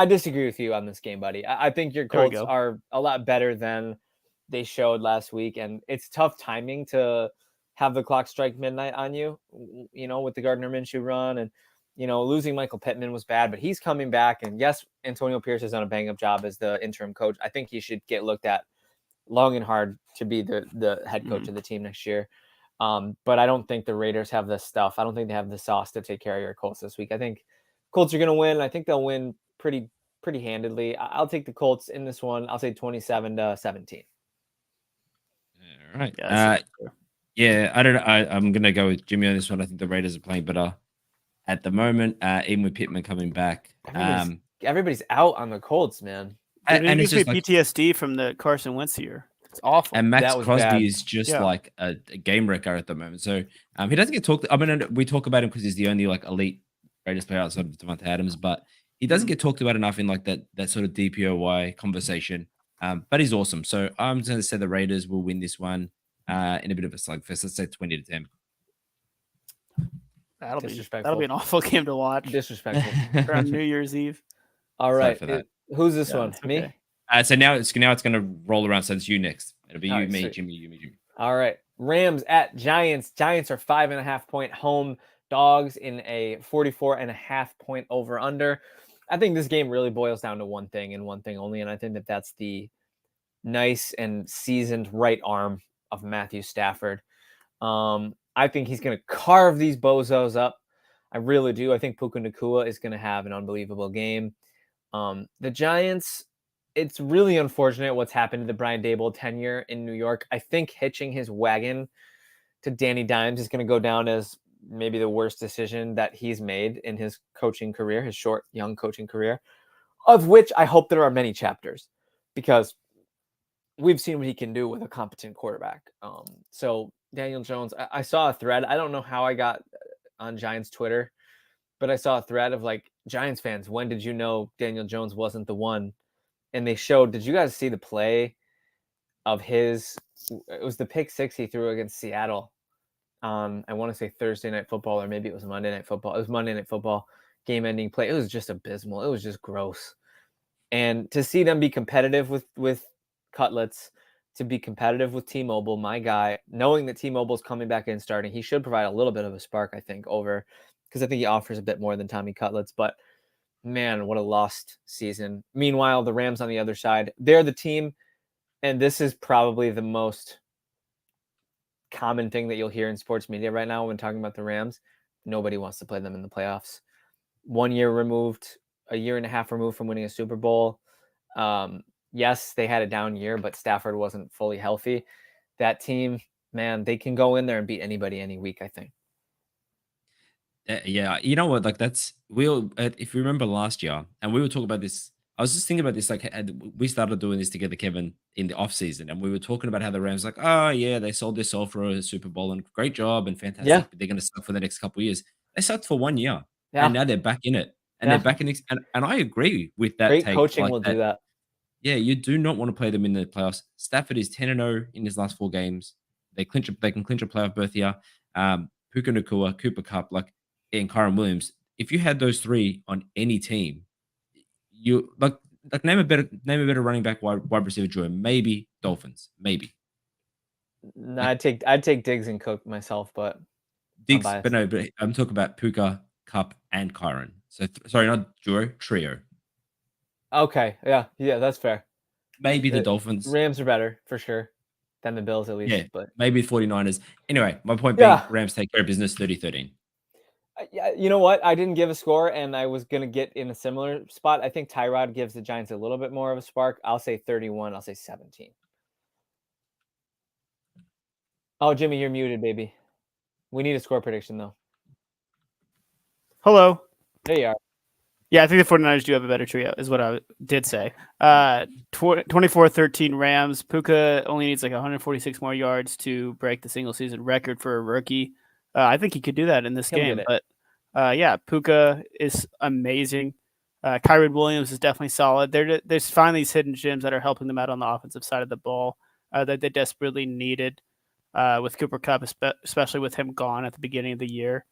disagree with you on this game, buddy. I think your There we Colts go. are a lot better than they showed last week, and it's tough timing to have the clock strike midnight on you. You know, with the Gardner Minshew run, and losing Michael Pittman was bad, but he's coming back. And yes, Antonio Pierce has done a bang-up job as the interim coach. I think he should get looked at long and hard to be the head coach of the team next year. But I don't think the Raiders have the stuff. I don't think they have the sauce to take care of your Colts this week. I think Colts are going to win. I think they'll win pretty handedly. I'll take the Colts in this one. I'll say 27-17. All right. Yeah, I don't know. I'm going to go with Jimmy on this one. I think the Raiders are playing better at the moment, even with Pittman coming back. Everybody's out on the Colts, man. and and it it's gives me just like, PTSD from the Carson Wentz year. It's awful. and Max That was Crosby bad. is just Yeah. like a game wrecker at the moment. So he doesn't get talked. I mean, we talk about him because he's the only like elite greatest player outside of Devontae Adams, but he doesn't get talked about enough in like that sort of DPOY conversation. But he's awesome. So I'm going to say the Raiders will win this one in a bit of a slugfest. Let's say 20-10. That'll be an awful game to watch Disrespectful. on New Year's Eve. All Sorry right. for that. Who's this Yeah, one? it's Me? okay. So now it's going to roll around. So it's you next. It'll be All you, right, me, sweet. Jimmy, you, me, Jimmy. All right. Rams at Giants. Giants are 5.5-point home dogs in a 44.5-point over under. I think this game really boils down to one thing and one thing only, and I think that's the nice and seasoned right arm of Matthew Stafford. I think he's going to carve these bozos up. I really do. I think Puka Nacua is going to have an unbelievable game. The Giants, it's really unfortunate what's happened to the Brian Daboll tenure in New York. I think hitching his wagon to Danny Dimes is going to go down as maybe the worst decision that he's made in his coaching career, his short, young coaching career, of which I hope there are many chapters, because we've seen what he can do with a competent quarterback. So Daniel Jones, I saw a thread. I don't know how I got on Giants Twitter, but I saw a thread of like, Giants fans, when did you know Daniel Jones wasn't the one? And they showed, did you guys see the play of his, it was the pick six he threw against Seattle. I want to say Thursday Night Football, or maybe it was Monday Night Football. It was Monday Night Football, game-ending play. It was just abysmal. It was just gross. And to see them be competitive with Cutlets, to be competitive with T-Mobile, my guy, knowing that T-Mobile's coming back in starting, he should provide a little bit of a spark, I think, because I think he offers a bit more than Tommy Cutlets. But man, what a lost season. Meanwhile, the Rams on the other side, they're the team, and this is probably the most common thing that you'll hear in sports media right now when talking about the Rams. Nobody wants to play them in the playoffs. 1 year removed, a year and a half removed from winning a Super Bowl. Yes, they had a down year, but Stafford wasn't fully healthy. That team, man, they can go in there and beat anybody any week, I think. Yeah, you know what? Like if you remember last year, and we were talking about this. I was just thinking about this. Like, we started doing this together, Kevin, in the off season, and we were talking about how the Rams, like, oh yeah, they sold their soul for a Super Bowl, and great job and fantastic, Yeah. but they're going to suck for the next couple of years. They sucked for 1 year, Yeah. and now they're back in it, and Yeah. they're back in. And I agree with that. Great take, coaching like will that. do that. Yeah, you do not want to play them in the playoffs. Stafford is 10-0 in his last 4 games. They can clinch a playoff berth here. Puka Nacua, Cooper Cup, and Kyron Williams. If you had those 3 on any team, you like name a better running back, wide receiver duo. Maybe Dolphins, maybe. No, I'd take Diggs and Cook myself, but Diggs, biased. but I'm talking about Puka, Cup, and Kyron. So sorry, not duo, trio. Okay, yeah, that's fair. Maybe the Dolphins. Rams are better for sure than the Bills, at least. Yeah, but maybe 49ers. Anyway, my point Yeah. being, Rams take care of business 30-13. Yeah, you know what? I didn't give a score, and I was gonna get in a similar spot. I think Tyrod gives the Giants a little bit more of a spark. I'll say 31. I'll say 17. Oh, Jimmy, you're muted, baby. We need a score prediction, though. Hello. There you are. Yeah, I think the 49ers do have a better trio, is what I did say. 24-13 Rams. Puka only needs like 146 more yards to break the single season record for a rookie. I think he could do that in this He'll game. get But yeah, Puka is amazing. Kyron Williams is definitely solid. There's finally these hidden gems that are helping them out on the offensive side of the ball that they desperately needed with Cooper Kupp, especially with him gone at the beginning of the year.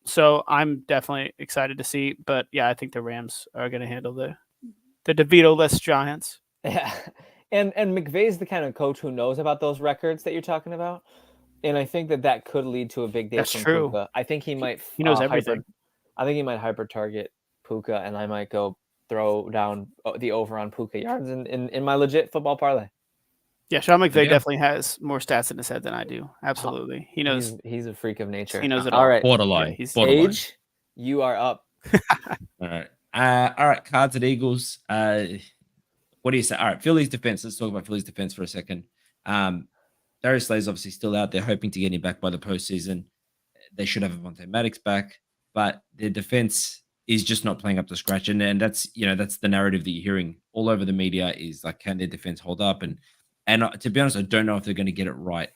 So I'm definitely excited to see, but yeah, I think the Rams are going to handle the DeVito-less Giants. Yeah, and McVay's the kind of coach who knows about those records that you're talking about, and I think that could lead to a big day That's from true. Puka. I think he might. He knows everything. I think he might hyper target Puka, and I might go throw down the over on Puka yards in my legit football parlay. Yeah, Sean McVay definitely has more stats in his head than I do. Absolutely, he knows. He's a freak of nature. He knows it all. All right, borderline. Yeah, borderline. Age, you are up. All right. Cards at Eagles. What do you say? All right, Philly's defense. Let's talk about Philly's defense for a second. Darius Slay's obviously still out there, hoping to get him back by the postseason. They should have Avonte Maddox back, but their defense is just not playing up to scratch. And that's the narrative that you're hearing all over the media is like, can their defense hold up? And to be honest, I don't know if they're going to get it right.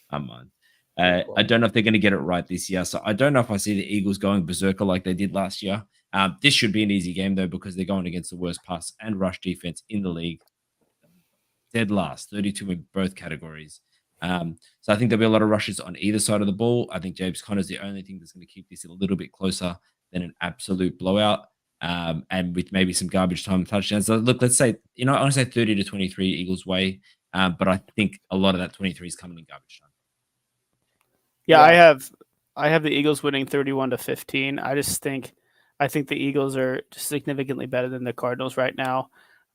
I don't know if they're going to get it right this year. So I don't know if I see the Eagles going berserker like they did last year. This should be an easy game, though, because they're going against the worst pass and rush defense in the league. Dead last, 32 in both categories. So I think there'll be a lot of rushes on either side of the ball. I think James Conner's the only thing that's going to keep this a little bit closer than an absolute blowout. And with maybe some garbage time touchdowns. So look, let's say, I want to say 30-23 Eagles way. But I think a lot of that 23 is coming in garbage time. Yeah, I have the Eagles winning 31-15. I think the Eagles are significantly better than the Cardinals right now.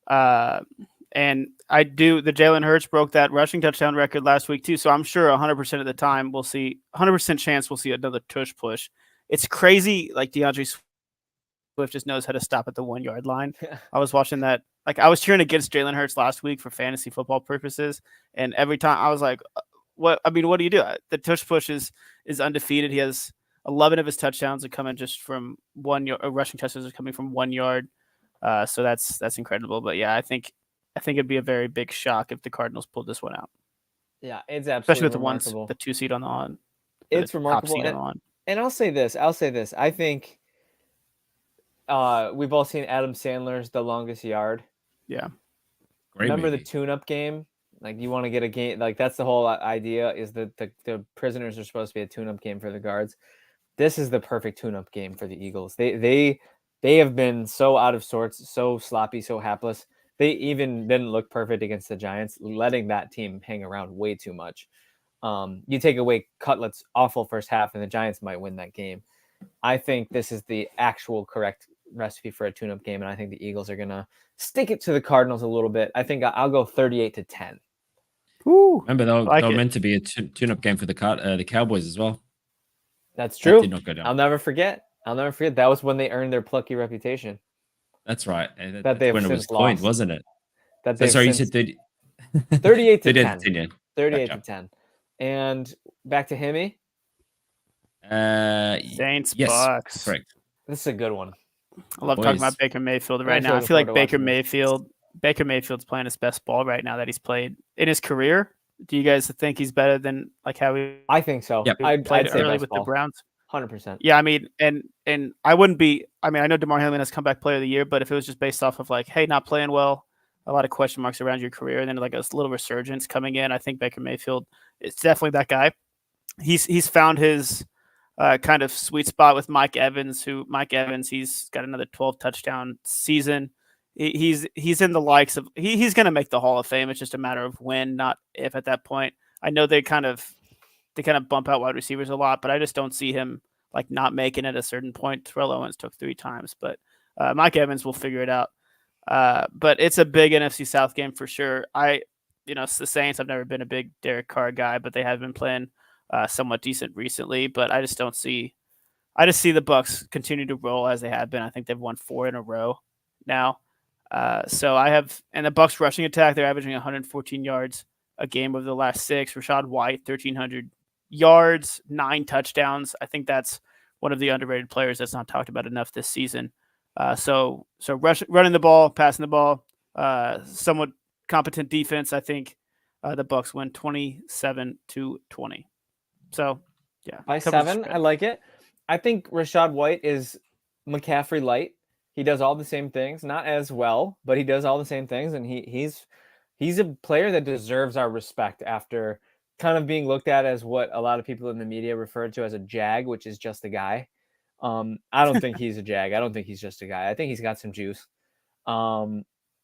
And the Jalen Hurts broke that rushing touchdown record last week too. So I'm sure 100% of the time 100% chance we'll see another tush push. It's crazy. Like DeAndre Swift just knows how to stop at the 1 yard line. I was watching that. Like I was cheering against Jalen Hurts last week for fantasy football purposes. And every time I was like, what do you do? The tush push is undefeated. He has 11 of his touchdowns are coming just from 1 yard. Rushing touchdowns are coming from 1 yard. So that's incredible. But yeah, I think it'd be a very big shock if the Cardinals pulled this one out. Yeah, it's absolutely especially with the 2 seed on the on. It's remarkable. And I'll say this. I think we've all seen Adam Sandler's The Longest Yard. Yeah. Remember the tune-up game? Like you want to get a game, like that's the whole idea is that the prisoners are supposed to be a tune-up game for the guards. This is the perfect tune-up game for the Eagles. They have been so out of sorts, so sloppy, so hapless. They even didn't look perfect against the Giants, letting that team hang around way too much. You take away Cutlet's awful first half, and the Giants might win that game. I think this is the actual correct recipe for a tune-up game, and I think the Eagles are going to stick it to the Cardinals a little bit. I think I'll go 38-10. Ooh, remember, they were meant to be a tune-up game for the Cowboys as well. That's true. That did not go down. I'll never forget. That was when they earned their plucky reputation. That's right. That's when it was coined, wasn't it? You said 30. 38-10. 38-10. And back to Himmy. Saints, yes, Bucks. Correct. This is a good one. I love talking about Baker Mayfield right now. I feel like Baker Mayfield's playing his best ball right now that he's played in his career. Do you guys think he's better than like how he? I think so. Yep. I'd played early with the Browns. 100%. Yeah, I mean, and I wouldn't be. I mean, I know DeMar Hamlin has comeback player of the year, but if it was just based off of like, hey, not playing well, a lot of question marks around your career, and then like a little resurgence coming in, I think Baker Mayfield is definitely that guy. He's found his kind of sweet spot with Mike Evans. He's got another 12 touchdown season. He's in the likes of he's going to make the Hall of Fame. It's just a matter of when, not if. At that point, I know they kind of bump out wide receivers a lot, but I just don't see him like not making it at a certain point. Terrell Owens took 3 times, but Mike Evans will figure it out. But it's a big NFC South game for sure. It's the Saints. I've never been a big Derek Carr guy, but they have been playing somewhat decent recently. But I just see the Bucs continue to roll as they have been. I think they've won 4 in a row now. And the Bucs rushing attack, they're averaging 114 yards a game over the last 6. Rachaad White, 1,300 yards, 9 touchdowns. I think that's one of the underrated players that's not talked about enough this season. So running the ball, passing the ball, somewhat competent defense. I think the Bucs win 27-20. So yeah, by 7. I like it. I think Rachaad White is McCaffrey light. He does all the same things, not as well, but he does all the same things, and he's a player that deserves our respect after kind of being looked at as what a lot of people in the media refer to as a jag, which is just a guy. I don't think he's a jag. I don't think he's just a guy. I think he's got some juice. And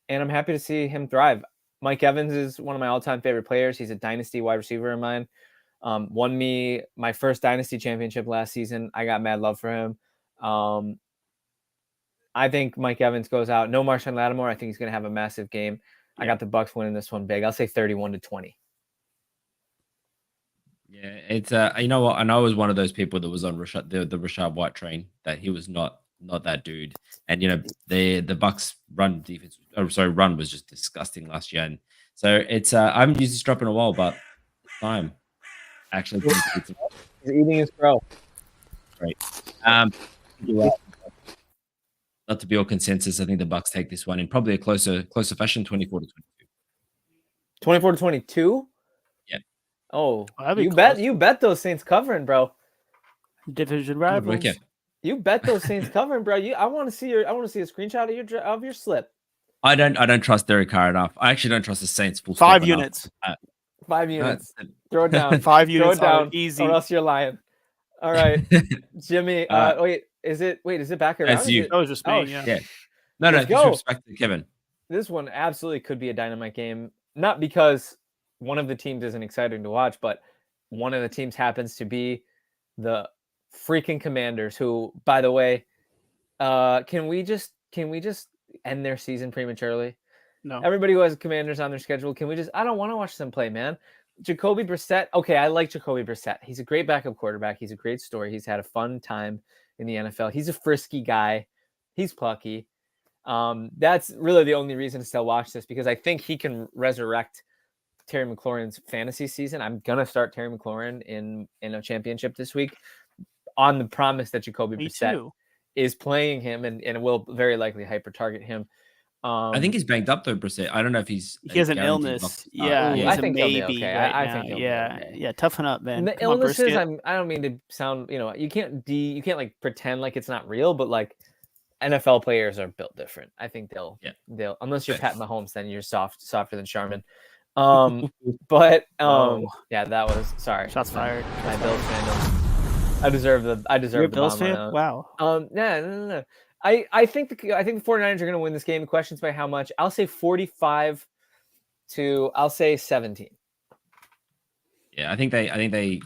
I'm happy to see him thrive. Mike Evans is one of my all-time favorite players. He's a dynasty wide receiver of mine. Won me my first dynasty championship last season. I got mad love for him. I think Mike Evans goes out. No Marshawn Lattimore. I think he's going to have a massive game. Yeah. I got the Bucs winning this one big. I'll say 31-20. Yeah, it's you know what? And I was one of those people that was on the Rachaad White train, that he was not that dude. And the Bucs run was just disgusting last year. And so it's I haven't used this drop in a while, but it's time. Actually, he's eating his crow. Great. Not to be all consensus, I think the Bucs take this one in probably a closer fashion, 24-22. 24-22? Yeah. Oh, you bet those Saints covering, bro. Division rivals. You bet those Saints covering, bro. I want to see a screenshot of your slip. I don't trust Derek Carr enough. I actually don't trust the Saints full 5 units. 5 units. Throw it down. 5 units. Throw it down. Easy. Or else you're lying. All right, Jimmy. Is it back around? That's you. That was just me. Yeah. No, disrespect to Kevin. This one absolutely could be a dynamite game. Not because one of the teams isn't exciting to watch, but one of the teams happens to be the freaking Commanders, who, by the way, can we just end their season prematurely? No. Everybody who has Commanders on their schedule, can we just? I don't want to watch them play, man. Jacoby Brissett. Okay, I like Jacoby Brissett. He's a great backup quarterback. He's a great story. He's had a fun time in the NFL. He's a frisky guy. He's plucky. That's really the only reason to still watch this, because I think he can resurrect Terry McLaurin's fantasy season. I'm gonna start Terry McLaurin in a championship this week on the promise that Jacoby Brissett is playing him and will very likely hyper target him. I think he's banged up though, Brissett. I don't know if he has an illness. Yeah, I think maybe. Okay. Right I think yeah. Toughen up, man. And the illnesses. I don't mean to sound. You can't like pretend like it's not real, but like NFL players are built different. I think they'll unless you're Pat Mahomes, then you're softer than Charmin. But yeah, that was shots fired. My Bills fandom. I deserve the Bills fan. Wow. No. I think the 49ers are going to win this game. The question's by how much. I'll say 45 to 17. Yeah, I think they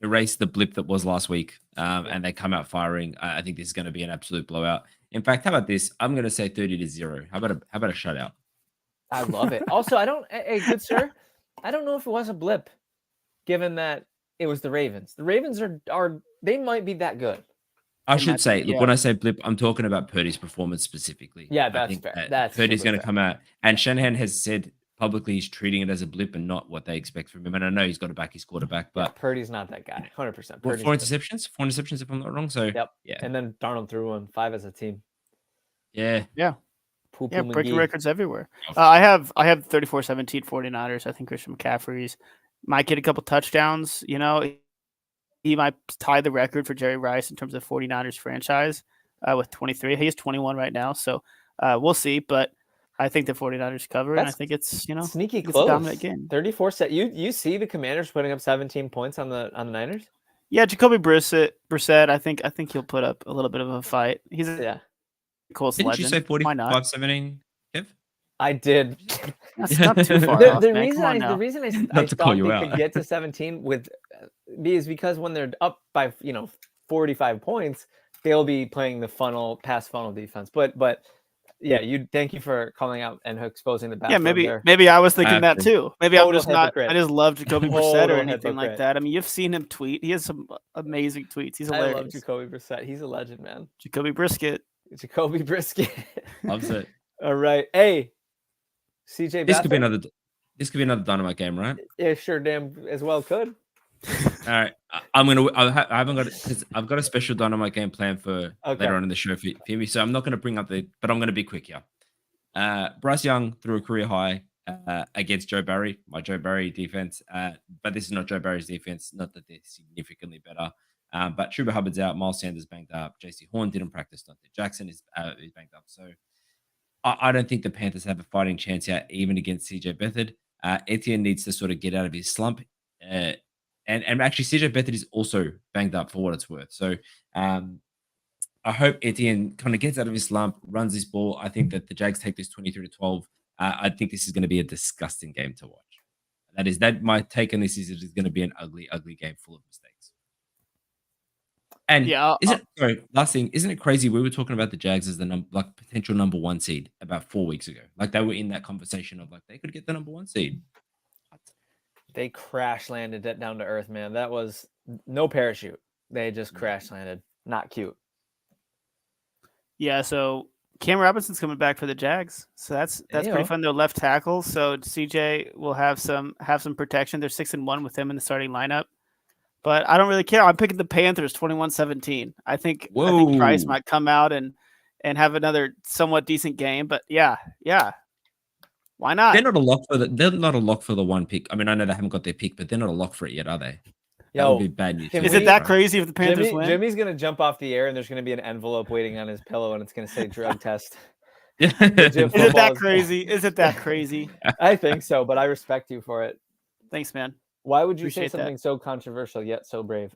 erase the blip that was last week, and they come out firing. I think this is going to be an absolute blowout. In fact, how about this? I'm going to say 30-0. How about a shutout? I love it. Also, hey, good sir, I don't know if it was a blip, given that it was the Ravens. The Ravens are they might be that good. I should say, look, when I say blip, I'm talking about Purdy's performance specifically. Yeah, that's fair. That's Purdy's going to come out, and Shanahan has said publicly he's treating it as a blip and not what they expect from him. And I know he's got to back his quarterback, but Purdy's not that guy. 100%. 4 interceptions if I'm not wrong. So yep. Yeah. And then Darnold threw in 5 as a team. Yeah. Breaking records everywhere. I have 34-17 49ers. I think Christian McCaffrey might get a couple touchdowns. He might tie the record for Jerry Rice in terms of 49ers franchise with 23. He has 21 right now, so we'll see. But I think the 49ers cover, and I think it's sneaky it's close. a dominant game. 34 set. You see the Commanders putting up 17 points on the Niners? Yeah, Jacoby Brissett. I think he'll put up a little bit of a fight. He's a Colts legend. Didn't you say 45-17, Kev? I did. That's not too far off. The reason I thought they could get to 17 is because when they're up by 45 points, they'll be playing the pass funnel defense. But yeah, thank you for calling out and exposing the bathroom there. Maybe I was thinking that too. Maybe I'm just not. I just love Jacoby Brissett or anything like that. I mean, you've seen him tweet. He has some amazing tweets. He's hilarious. I love Jacoby Brissett. He's a legend, man. Jacoby Brisket. Loves it. All right, hey, CJ. This could be another dynamite game, right? Yeah, sure, damn as well could. All right, I haven't got it because I've got a special dynamite game planned for later on in the show for me. So I'm not going to bring up but I'm going to be quick here. Bryce Young threw a career high against Joe Barry, my Joe Barry defense. But this is not Joe Barry's defense. Not that they're significantly better. But Chuba Hubbard's out. Miles Sanders banged up. JC Horn didn't practice. Dante Jackson is banged up. So I don't think the Panthers have a fighting chance here, even against CJ Beathard. Etienne needs to sort of get out of his slump. And actually, CJ Beathard is also banged up for what it's worth. So I hope Etienne kind of gets out of his slump, runs this ball. I think that the Jags take this 23-12. I think this is going to be a disgusting game to watch. That my take on this is it is going to be an ugly, ugly game full of mistakes. And last thing, isn't it crazy? We were talking about the Jags as the potential number 1 seed about 4 weeks ago. Like they were in that conversation of they could get the number 1 seed. They crash landed it down to earth, man. That was no parachute. They just crash landed. Not cute. Yeah, so Cam Robinson's coming back for the Jags. So that's pretty fun. They're left tackle. So CJ will have some protection. They're 6-1 with him in the starting lineup. But I don't really care. I'm picking the Panthers 21-17. I think Price might come out and have another somewhat decent game. But yeah. Why not? They're not a lock for the 1 pick. I mean, I know they haven't got their pick, but they're not a lock for it yet, are they? That would be bad news. Is it that crazy if the Panthers win? Jimmy's going to jump off the air and there's going to be an envelope waiting on his pillow and it's going to say drug test. Is it that crazy? Is it that crazy? I think so, but I respect you for it. Thanks, man. Why would you say something so controversial yet so brave?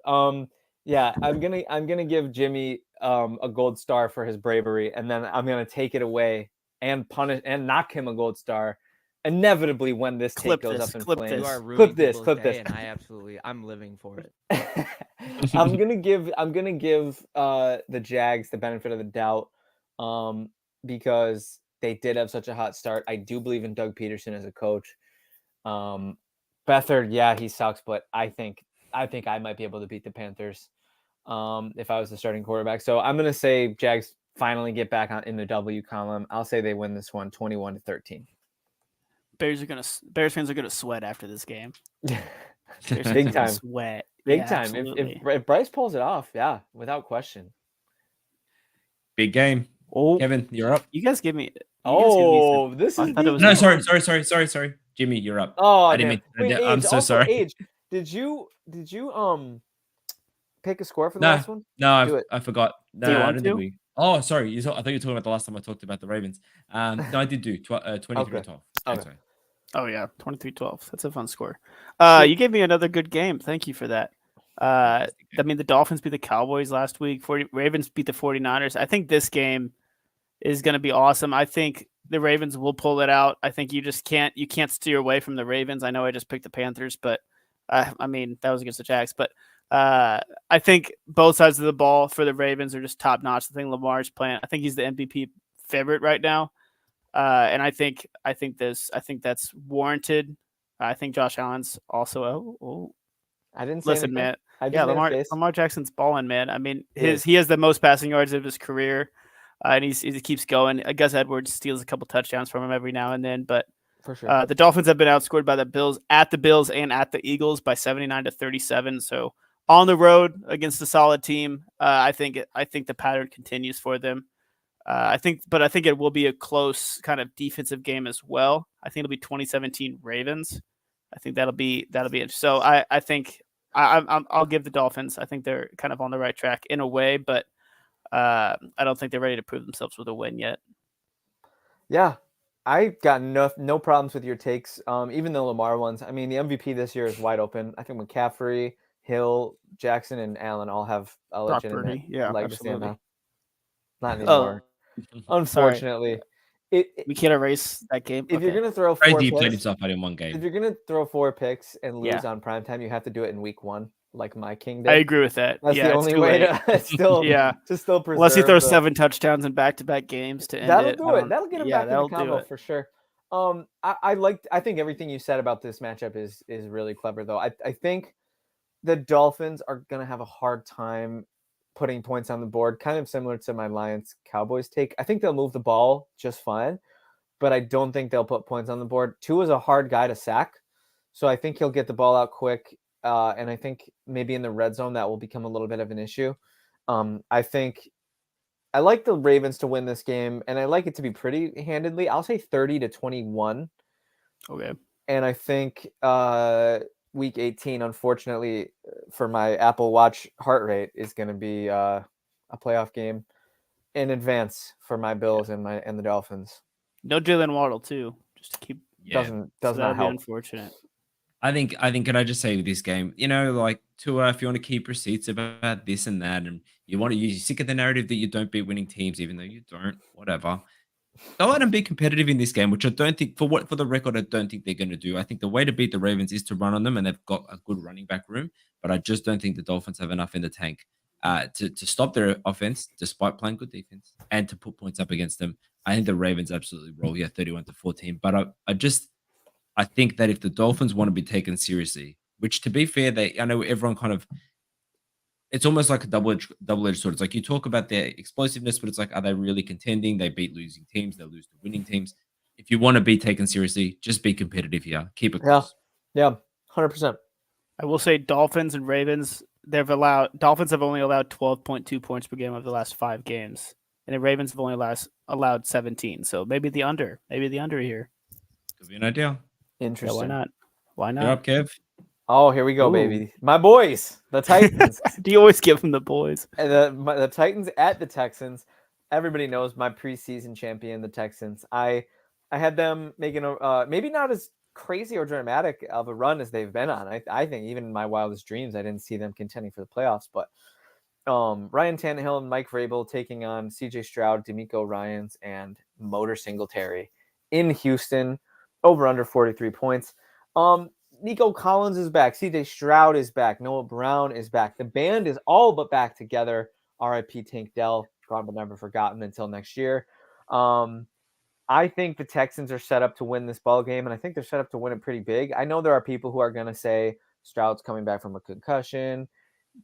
Yeah, I'm gonna give Jimmy a gold star for his bravery, and then I'm gonna take it away and punish and knock him a gold star. Inevitably, when this take goes up in flames, clip this. And I'm living for it. I'm gonna give the Jags the benefit of the doubt, because they did have such a hot start. I do believe in Doug Peterson as a coach. Beathard, yeah, he sucks, but I think I might be able to beat the Panthers if I was the starting quarterback. So I'm gonna say Jags finally get back in the W column. I'll say they win this one 21-13. Bears fans are gonna sweat after this game. Big time. Sweat. Big time. If Bryce pulls it off, yeah, without question. Big game. Oh, Kevin, you're up. You guys give me. This is no. Sorry. Jimmy, you're up. Oh, I didn't mean. I'm so sorry. Age, did you pick a score for the last one? No, I forgot. No, do you want I didn't think Oh, sorry. I thought you were talking about the last time I talked about the Ravens. No, I did do 23-12. Okay. Sorry. Oh yeah, 23-12. That's a fun score. You gave me another good game. Thank you for that. I mean, the Dolphins beat the Cowboys last week. Ravens beat the 49ers. I think this game is going to be awesome. I think the Ravens will pull it out. I think you can't steer away from the Ravens. I know I just picked the Panthers, but I mean, that was against the Jags. But I think both sides of the ball for the Ravens are just top notch. I think Lamar's playing. I think he's the MVP favorite right now. And I think that's warranted. I think Josh Allen's also. I didn't say listen, man. Yeah, Lamar Jackson's balling, man. I mean, he has the most passing yards of his career, and he keeps going. Gus Edwards steals a couple touchdowns from him every now and then, but for sure, the Dolphins have been outscored by the Bills and at the Eagles by 79-37. So on the road against a solid team, I think the pattern continues for them. I think it will be a close kind of defensive game as well. I think it'll be 2017 Ravens. I think that'll be it. So I think I'll give the Dolphins. I think they're kind of on the right track in a way, but I don't think they're ready to prove themselves with a win yet. Yeah, I got no problems with your takes. Even the Lamar ones. I mean, the MVP this year is wide open. I think McCaffrey, Hill, Jackson, and Allen all have a legitimate leg to stand on. Not anymore. Unfortunately. We can't erase that game. If you're Okay. gonna throw Crazy four he played picks, himself out in one if game. you're gonna throw 4 picks and lose Yeah. on primetime, you have to do it in week 1, like my king I did. agree with that. That's yeah, the it's only too way late. to still Yeah. preserve. Unless he throws the- 7 touchdowns in back-to-back games to end That'll it. do it. That'll get him back in the that'll do combo it. for sure. I think everything you said about this matchup is really clever though. I think the Dolphins are gonna have a hard time putting points on the board, kind of similar to my Lions Cowboys take. I think they'll move the ball just fine, but I don't think they'll put points on the board. Tua is a hard guy to sack, so I think he'll get the ball out quick. And I think maybe in the red zone that will become a little bit of an issue. I think I like the Ravens to win this game, and I like it to be pretty handedly. I'll say 30-21. Okay. And I think week 18, unfortunately, for my Apple Watch heart rate, is going to be a playoff game in advance for my Bills and the Dolphins. No Jalen Waddle too. Just to keep Yeah. Does so not that'll be help. unfortunate. I think can I just say with this game, like Tua, if you want to keep receipts about this and that, and you're sick of the narrative that you don't beat winning teams, even though you don't, whatever. Go out and be competitive in this game, which I don't think for the record, I don't think they're going to do. I think the way to beat the Ravens is to run on them, and they've got a good running back room, but I just don't think the Dolphins have enough in the tank to stop their offense, despite playing good defense, and to put points up against them. I think the Ravens absolutely roll here, 31-14. But I think that if the Dolphins want to be taken seriously, which to be fair, I know everyone kind of, it's almost like a double-edged sword. It's like you talk about their explosiveness, but it's like, are they really contending? They beat losing teams, they lose to winning teams. If you want to be taken seriously, just be competitive here. Keep it close. Yeah, 100%. I will say Dolphins and Ravens, Dolphins have only allowed 12.2 points per game over the last 5 games. And the Ravens have only allowed 17. So maybe the under here. Could be an idea. Interesting. Yeah, why not? Why You're not? up, Kev. Oh, here we go, Ooh. baby. My boys, the Titans. Do you always give them the boys? And the Titans at the Texans. Everybody knows my preseason champion, the Texans. I had them making a maybe not as crazy or dramatic of a run as they've been on. I think even in my wildest dreams, I didn't see them contending for the playoffs. But Ryan Tannehill and Mike Vrabel taking on C.J. Stroud, D'Amico Ryans, and Motor Singletary in Houston, over under 43 points. Nico Collins is back. CJ Stroud is back. Noah Brown is back. The band is all but back together. RIP Tank Dell, gone but never forgotten until next year. I think the Texans are set up to win this ball game, and I think they're set up to win it pretty big. I know there are people who are going to say Stroud's coming back from a concussion.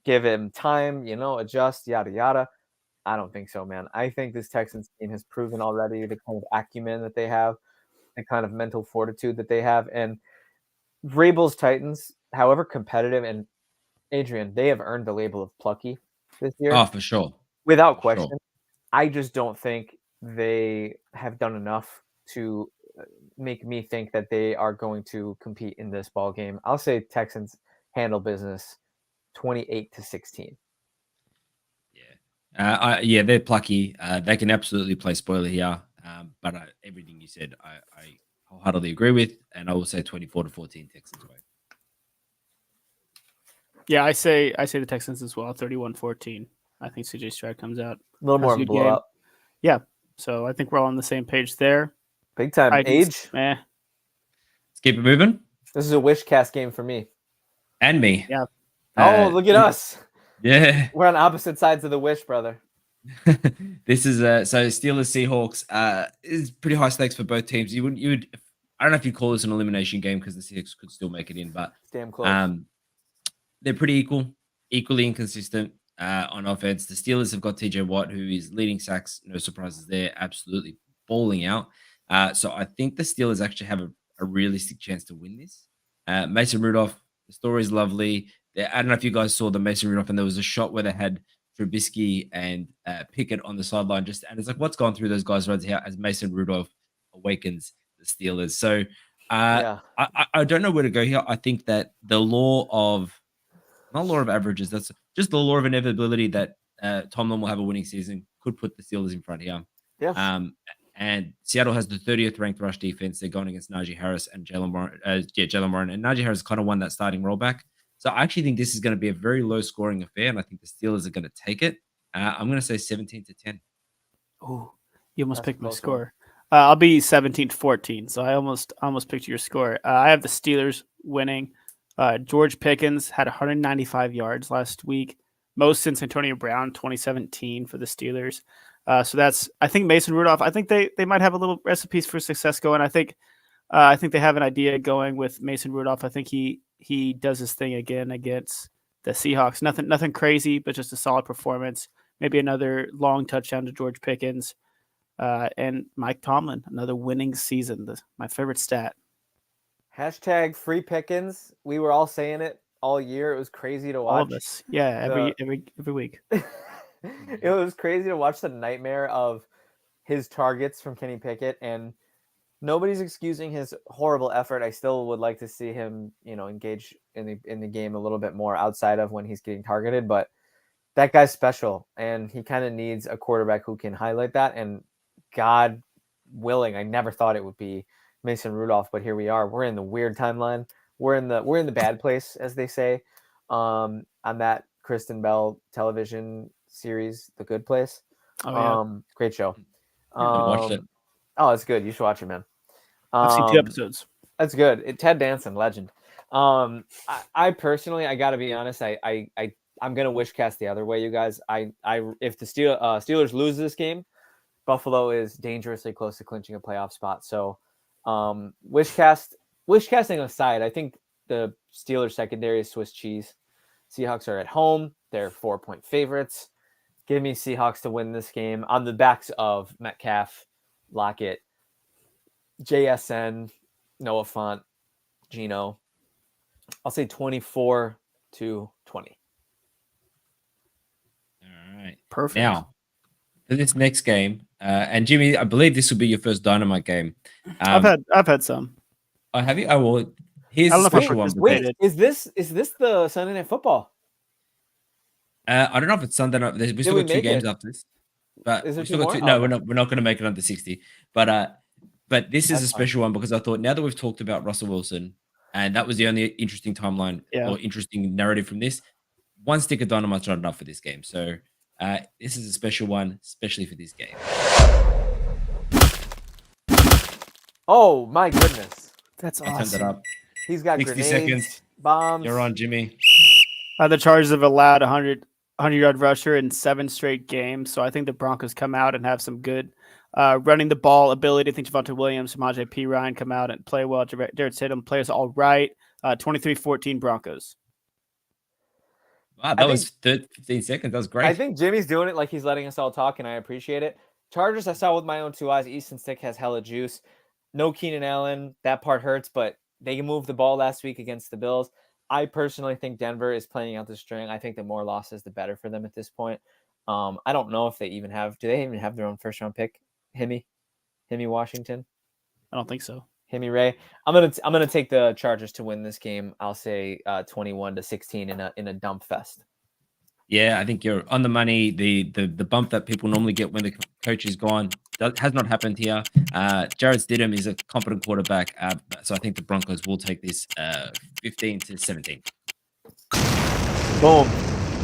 Give him time, adjust, yada, yada. I don't think so, man. I think this Texans team has proven already the kind of acumen that they have, the kind of mental fortitude that they have, and Vrabel's Titans, however competitive, and Adrian, they have earned the label of plucky this year. Oh, for sure. Without For question. sure. I just don't think they have done enough to make me think that they are going to compete in this ball game. I'll say Texans handle business 28-16. Yeah, they're plucky. They can absolutely play spoiler here. But everything you said, I wholeheartedly agree with, and I will say 24-14 Texans way. Yeah, I say the Texans as well, 31-14. I think CJ Stroud comes out. A little more of a good blowout. Yeah, so I think we're all on the same page there. Big time. Titans, Age. Let's keep it moving. This is a wish cast game for me. And me. Yeah. Look at us. Yeah. We're on opposite sides of the wish, brother. This is so Steelers Seahawks is pretty high stakes for both teams. You would I don't know if you call this an elimination game because the Seahawks could still make it in, but damn close. They're pretty equally inconsistent on offense. The Steelers have got TJ Watt, who is leading sacks, no surprises there, absolutely balling out. So I think the Steelers actually have a realistic chance to win this. Mason Rudolph, the story is lovely. I don't know if you guys saw the Mason Rudolph, and there was a shot where they had Trubisky and Pickett on the sideline, and it's like, what's gone through those guys' heads here as Mason Rudolph awakens the Steelers. So I don't know where to go here. I think that the not law of averages, that's just the law of inevitability that Tomlin will have a winning season, could put the Steelers in front here. Yeah. And Seattle has the 30th ranked rush defense. They're going against Najee Harris and Jalen Warren. And Najee Harris kind of won that starting rollback. So I actually think this is going to be a very low scoring affair, and I think the Steelers are going to take it. I'm going to say 17-10. Oh, you almost picked my score. I'll be 17-14. So I almost picked your score. I have the Steelers winning. George Pickens had 195 yards last week, most since Antonio Brown 2017 for the Steelers. So that's, I think Mason Rudolph. I think they might have a little recipes for success going. I think they have an idea going with Mason Rudolph. I think he does his thing again against the Seahawks. Nothing crazy, but just a solid performance. Maybe another long touchdown to George Pickens. And Mike Tomlin, another winning season. My favorite stat. Hashtag free Pickens. We were all saying it all year. It was crazy to watch. All of us. Yeah, every week. It was crazy to watch the nightmare of his targets from Kenny Pickett, and nobody's excusing his horrible effort. I still would like to see him, engage in the game a little bit more outside of when he's getting targeted, but that guy's special, and he kind of needs a quarterback who can highlight that. And God willing, I never thought it would be Mason Rudolph, but here we are. We're in the weird timeline. We're in the bad place, as they say, on that Kristen Bell television series, The Good Place. Oh yeah, great show. I watched it. Oh, it's good. You should watch it, man. I've seen 2 episodes. That's good. Ted Danson, legend. I personally, I got to be honest. I'm gonna wish cast the other way, you guys. If the Steelers lose this game, Buffalo is dangerously close to clinching a playoff spot. So, wish casting aside, I think the Steelers secondary is Swiss cheese. Seahawks are at home. They're 4-point favorites. Give me Seahawks to win this game on the backs of Metcalf, Lockett, JSN, Noah Fant, Gino. I'll say 24-20. All right. Perfect. Now, for this next game, and Jimmy, I believe this will be your first Dynamite game. I've had some. Oh, have you? Oh, well, here's I don't a know if I special one. participated. Wait, is this the Sunday Night Football? I don't know if it's Sunday night. We still we got 2 make games it? after this, but Is there we still 2 got more? 2. No, Oh, we're not going to make it under 60. But this is That's a special one because I thought now that we've talked about Russell Wilson, and that was the only interesting timeline or interesting narrative from this. One stick of Dynamite's not enough for this game, so this is a special one, especially for this game. Oh my goodness. That's I turned that awesome. up. He's got 60 grenades, seconds. bombs. You're on, Jimmy. The Chargers have allowed 100-yard rusher in 7 straight games, so I think the Broncos come out and have some good running the ball ability. I think Javonte Williams, Samaje P. Ryan come out and play well. Jarrett Stidham plays all right. 23-14 Broncos. Wow, that was 15 seconds. That was great. I think Jimmy's doing it like he's letting us all talk, and I appreciate it. Chargers, I saw with my own 2 eyes. Easton Stick has hella juice. No Keenan Allen. That part hurts, but they moved the ball last week against the Bills. I personally think Denver is playing out the string. I think the more losses, the better for them at this point. I don't know if they even have. Do they even have their own first-round pick? Himmy Washington. I don't think so. Himmy Ray. I'm gonna take the Chargers to win this game. I'll say 21-16 in a dump fest. Yeah, I think you're on the money. The bump that people normally get when the coach is gone has not happened here. Jarrett Stidham is a competent quarterback, so I think the Broncos will take this 15-17. Boom.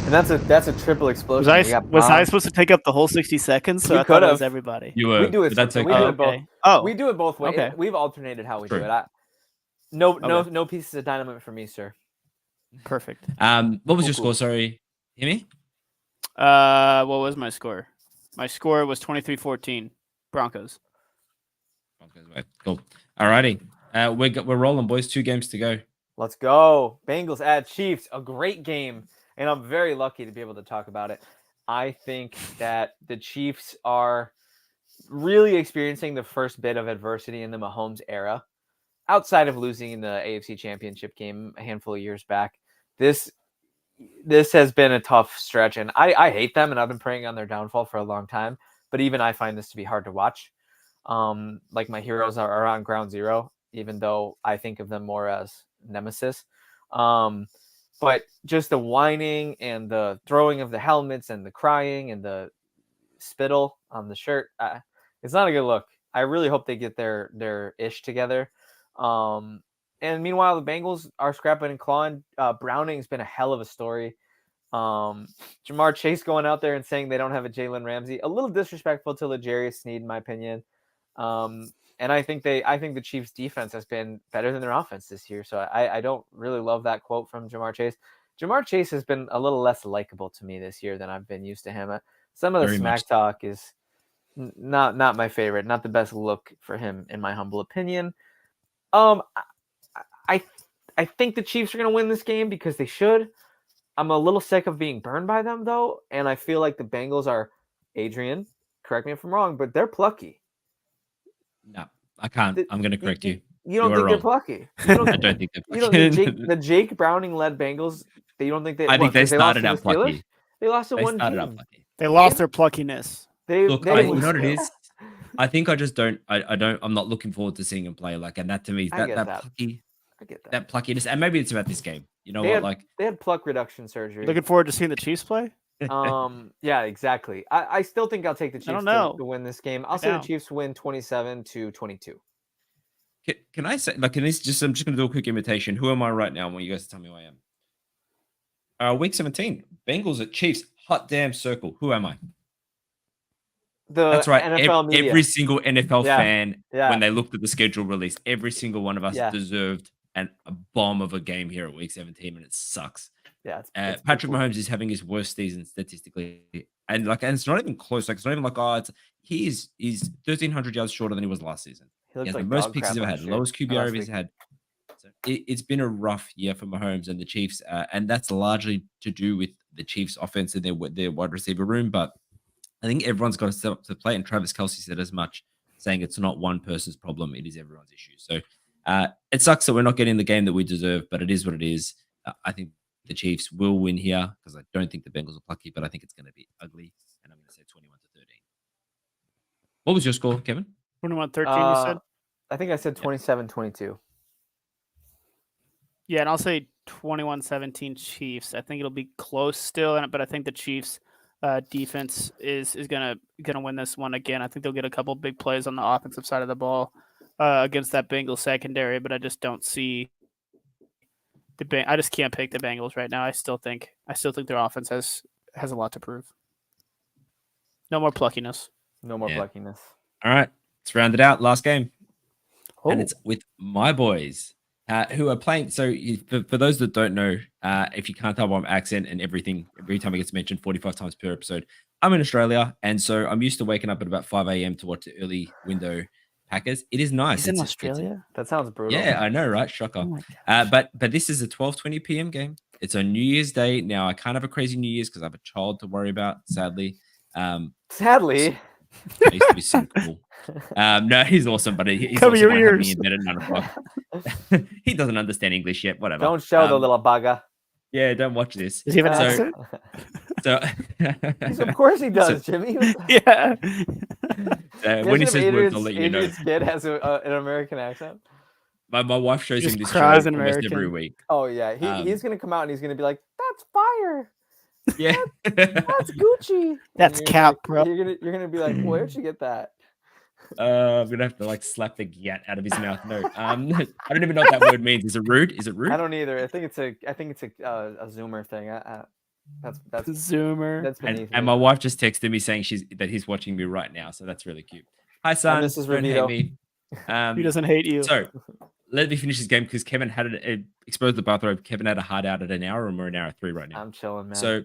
And that's a triple explosion. Was I supposed to take up the whole 60 seconds? So You I thought it could've. was everybody. You were. We do it. But that's we okay. do it both. Okay. Oh, We do it both ways. Okay. We've alternated how we True. do it. No Okay. pieces of dynamite for me, sir. perfect. What was your Cool. score? Sorry, hear me? What was my score? My score was 23-14 Broncos. Broncos, right. Cool. All righty. We're rolling, boys. 2 games to go. Let's go. Bengals at Chiefs. A great game. And I'm very lucky to be able to talk about it. I think that the Chiefs are really experiencing the first bit of adversity in the Mahomes era. Outside of losing in the AFC Championship game a handful of years back, this has been a tough stretch. And I hate them, and I've been preying on their downfall for a long time. But even I find this to be hard to watch. Like my heroes are on ground zero, even though I think of them more as nemesis. But just the whining and the throwing of the helmets and the crying and the spittle on the shirt, it's not a good look. I really hope they get their ish together. And meanwhile, the Bengals are scrapping and clawing. Browning's been a hell of a story. Jamar Chase going out there and saying they don't have a Jalen Ramsey, a little disrespectful to L'Jarius Sneed, in my opinion. And I think the Chiefs defense has been better than their offense this year. So I don't really love that quote from Jamar Chase. Jamar Chase has been a little less likable to me this year than I've been used to him. Some of the Very much smack talk is not my favorite, not the best look for him in my humble opinion. I I think the Chiefs are going to win this game because they should. I'm a little sick of being burned by them though, and I feel like the Bengals are, Adrian, correct me if I'm wrong, but they're plucky. No, I can't. I'm going to correct you. You don't You are think they're wrong. plucky? You don't, I don't think they're you don't plucky. think the Jake Browning led Bengals. You don't think they? I think they 'cause lost started to out the Steelers? plucky. They lost to They one started team. out plucky. They lost their pluckiness. Look, They you know what it is? I think I just don't. I'm not looking forward to seeing him play. Like, and that to me, I that get that. plucky, I get that. that pluckiness, and maybe it's about this game. You know They what? had, Like, they had pluck reduction surgery. Looking forward to seeing the Chiefs play. Yeah, exactly. I still think I'll take the Chiefs don't know. to win this game. I'll Right say now. the Chiefs win 27-22. can I say, like, I'm just going to do a quick imitation. Who am I right now? I want you guys to tell me who I am. Week 17, Bengals at Chiefs. Hot damn circle. Who am I? That's right. NFL media. Every single NFL Yeah, fan, yeah. when they looked at the schedule release, every single one of us Yeah. deserved a bomb of a game here at week 17, and it sucks. Yeah, it's Patrick brutal. Mahomes is having his worst season statistically, and it's not even close. Like, it's not even like, he's 1,300 yards shorter than he was last season. He He looks has like the most dog picks he's crap ever last had, year. lowest QBR Last he's week. had. So it's been a rough year for Mahomes and the Chiefs, and that's largely to do with the Chiefs' offense and their wide receiver room. But I think everyone's got to step up to the plate, and Travis Kelce said as much, saying it's not one person's problem, it is everyone's issue. So it sucks that we're not getting the game that we deserve, but it is what it is. I think the Chiefs will win here because I don't think the Bengals are plucky, but I think it's going to be ugly, and I'm going to say 21-13. What was your score, Kevin? 21-13, you said? I think I said 27-22. Yeah, and I'll say 21-17 Chiefs. I think it'll be close still, but I think the Chiefs defense is gonna win this one again. I think they'll get a couple big plays on the offensive side of the ball against that Bengals secondary, but I just don't see I just can't pick the Bengals right now. I still think their offense has a lot to prove. No more pluckiness. No more Yeah. pluckiness. All right, let's round it out. Last game. And Oh. it's with my boys who are playing. So for those that don't know, if you can't tell by my accent and everything, every time it gets mentioned 45 times per episode, I'm in Australia. And so I'm used to waking up at about 5 a.m. to watch the early window Packers. It is nice. He's in Australia? That sounds brutal. Yeah, I know, right? Shocker. Oh my gosh. But this is a 12:20 p.m. game. It's on New Year's Day. Now, I can't have a crazy New Year's because I have a child to worry about, sadly. Sadly. He used to be so cool. No, he's awesome, but he's Cover also your gonna have me ears. in bed at 9 o'clock. He doesn't understand English yet. Whatever. Don't show the little bugger. Yeah, don't watch this. Does he have an So- accent? Of course he does, Jimmy. Yeah. When he says words, I'll let you know. Adrian's kid has an American accent. My wife shows Just him this cries show in almost every American. week. Oh yeah, Um, he's gonna come out and he's gonna be like, "That's fire. Yeah. That's Gucci." That's And cap, bro. You're gonna be like, "Where'd you get that?" I'm gonna have to like slap the gat out of his mouth. No, I don't even know what that word means. Is it rude? Is it rude? I don't either. I think it's a Zoomer thing. That's Zoomer. that's beneath me. And my wife just texted me saying that he's watching me right now, so that's really cute. Hi, son. Mrs. Don't hate Revito. me. He doesn't hate you. So let me finish this game because Kevin had it exposed the bathrobe. Kevin had a hard out at an hour, and we're an hour 3 right now. I'm chilling, man. So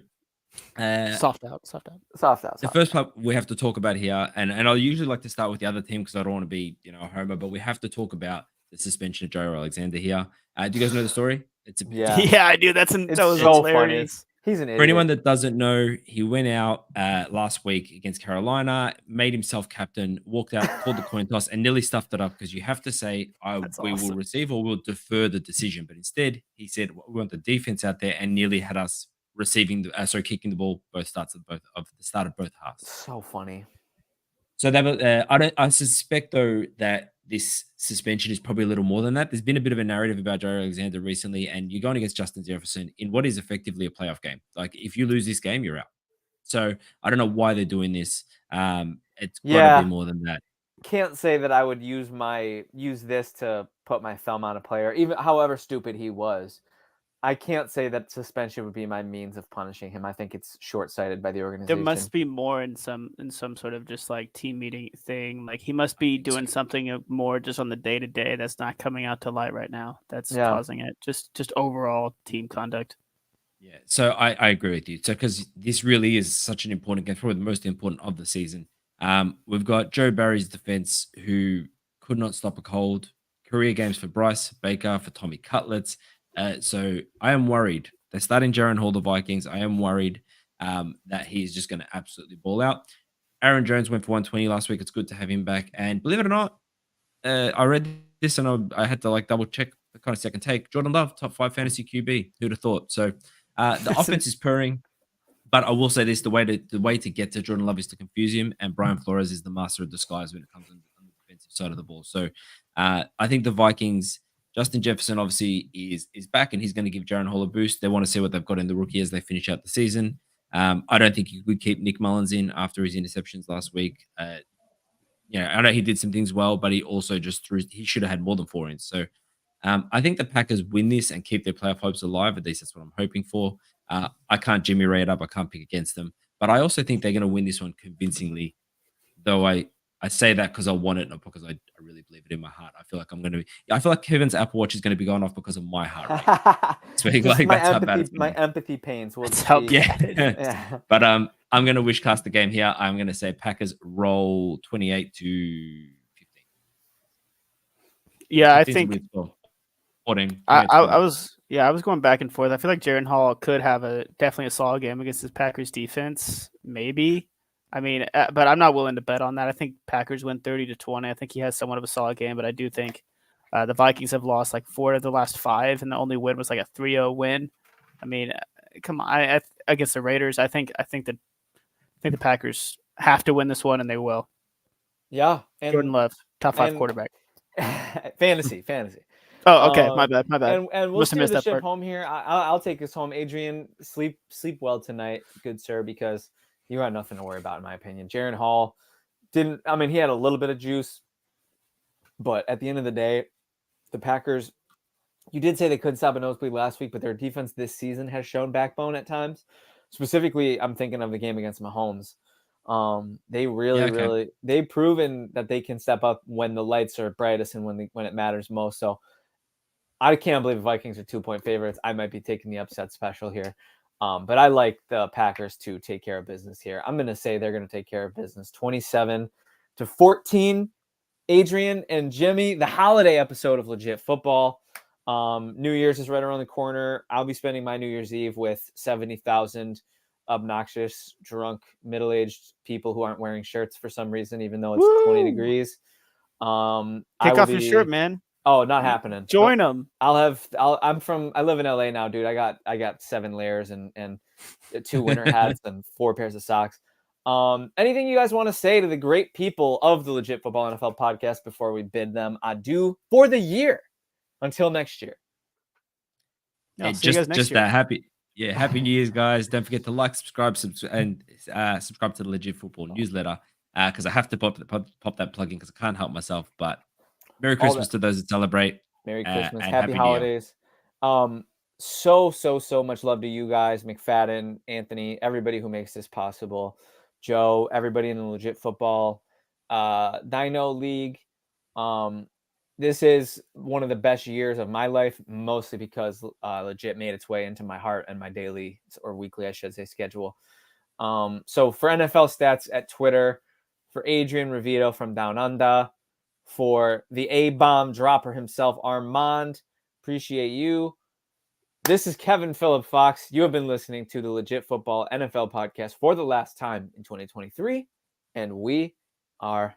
Soft out. soft out. the Soft first part we have to talk about here, and I usually like to start with the other team because I don't want to be a homer, but we have to talk about the suspension of Joe Alexander here. Do you guys know the story? It's Yeah. Yeah, I do. That was so hilarious. He's an idiot. For anyone that doesn't know, he went out last week against Carolina, made himself captain, walked out, called the coin toss, and nearly stuffed it up because you have to say, That's we will awesome. receive or we'll defer the decision. But instead, he said, we want the defense out there, and nearly had us kicking the ball the start of both halves. So funny. So I suspect though that this suspension is probably a little more than that. There's been a bit of a narrative about Joe Alexander recently, and you're going against Justin Jefferson in what is effectively a playoff game. Like, if you lose this game, you're out. So I don't know why they're doing this. It's got to be more than that. Can't say that I would use this to put my thumb on a player, even however stupid he was. I can't say that suspension would be my means of punishing him. I think it's short-sighted by the There organization. must be more in some sort of just like team meeting thing. Like he must be doing something more just on the day to day that's not coming out to light right now. That's causing it. Just overall team conduct. Yeah, so I agree with you. So because this really is such an important game, probably the most important of the season. We've got Joe Barry's defense who could not stop a cold. Career games for Bryce Baker, for Tommy Cutlets. So I am worried. They're starting Jaron Hall, the Vikings. I am worried that he's just going to absolutely ball out. Aaron Jones went for 120 last week. It's good to have him back. And believe it or not, I read this and I had to like double check the kind of second take. Jordan Love, top 5 fantasy QB. Who'd have thought? So the offense is purring, but I will say this: the way to get to Jordan Love is to confuse him, and Brian Flores is the master of disguise when it comes on the defensive side of the ball. So I think the Vikings, Justin Jefferson obviously is back, and he's going to give Jaron Hall a boost. They want to see what they've got in the rookie as they finish out the season. I don't think you could keep Nick Mullins in after his interceptions last week. I know he did some things well, but he also just threw. He should have had more than 4 inches. So I think the Packers win this and keep their playoff hopes alive. At least that's what I'm hoping for. I can't Jimmy Ray it up. I can't pick against them. But I also think they're going to win this one convincingly. Though I say that because I want it, not because I really believe it in my heart. I feel like I feel like Kevin's Apple Watch is going to be going off because of my heart rate. So Just that's how bad it's my been. empathy pains will That's how be. Yeah. But I'm going to wish cast the game here. I'm going to say Packers roll 28 to 15. Yeah, I 15's a think weird score. 14. I was going back and forth. I feel like Jaron Hall could have definitely a solid game against this Packers defense. Maybe. I mean, but I'm not willing to bet on that. I think Packers win 30-20. I think he has somewhat of a solid game, but I do think the Vikings have lost like 4 of the last 5, and the only win was like a 3-0 win. I mean, come on, I against the Raiders. I think the Packers have to win this one, and they will. Yeah, and Jordan Love, top 5 quarterback. fantasy. Oh, okay, my bad. And we'll Must have steer missed the that ship part. home here. I'll take us home. Adrian, sleep well tonight, good sir, because you got nothing to worry about, in my opinion. Jaron Hall he had a little bit of juice, but at the end of the day, the Packers, you did say they couldn't stop a nosebleed last week, but their defense this season has shown backbone at times. Specifically, I'm thinking of the game against Mahomes. They really, they've proven that they can step up when the lights are brightest and when it matters most. So I can't believe the Vikings are 2-point favorites. I might be taking the upset special here. But I like the Packers to take care of business here. I'm going to say they're going to take care of business 27-14. Adrian and Jimmy, the holiday episode of Legit Football. New Year's is right around the corner. I'll be spending my New Year's Eve with 70,000 obnoxious, drunk, middle-aged people who aren't wearing shirts for some reason, even though it's 20 degrees. Take off your shirt, man. Oh, not happening. Join them. I live in LA now, dude. I got 7 layers and 2 winter hats and 4 pairs of socks. Anything you guys want to say to the great people of the Legit Football NFL podcast before we bid them adieu for the year until next year? Yeah, just that happy New Year's, guys. Don't forget to like, subscribe to the Legit Football newsletter because I have to pop that plug in because I can't help myself. But Merry Christmas to those that celebrate. Merry Christmas. And Happy holidays. So much love to you guys, McFadden, Anthony, everybody who makes this possible. Joe, everybody in the Legit Football Dino League. This is one of the best years of my life, mostly because Legit made its way into my heart and my daily or weekly, I should say, schedule. So for NFL stats at Twitter, for Adrian Revito from Down Under, for the A-bomb dropper himself, Armand, appreciate you. This is Kevin Phillip Fox. You have been listening to the Legit Football NFL podcast for the last time in 2023, and we are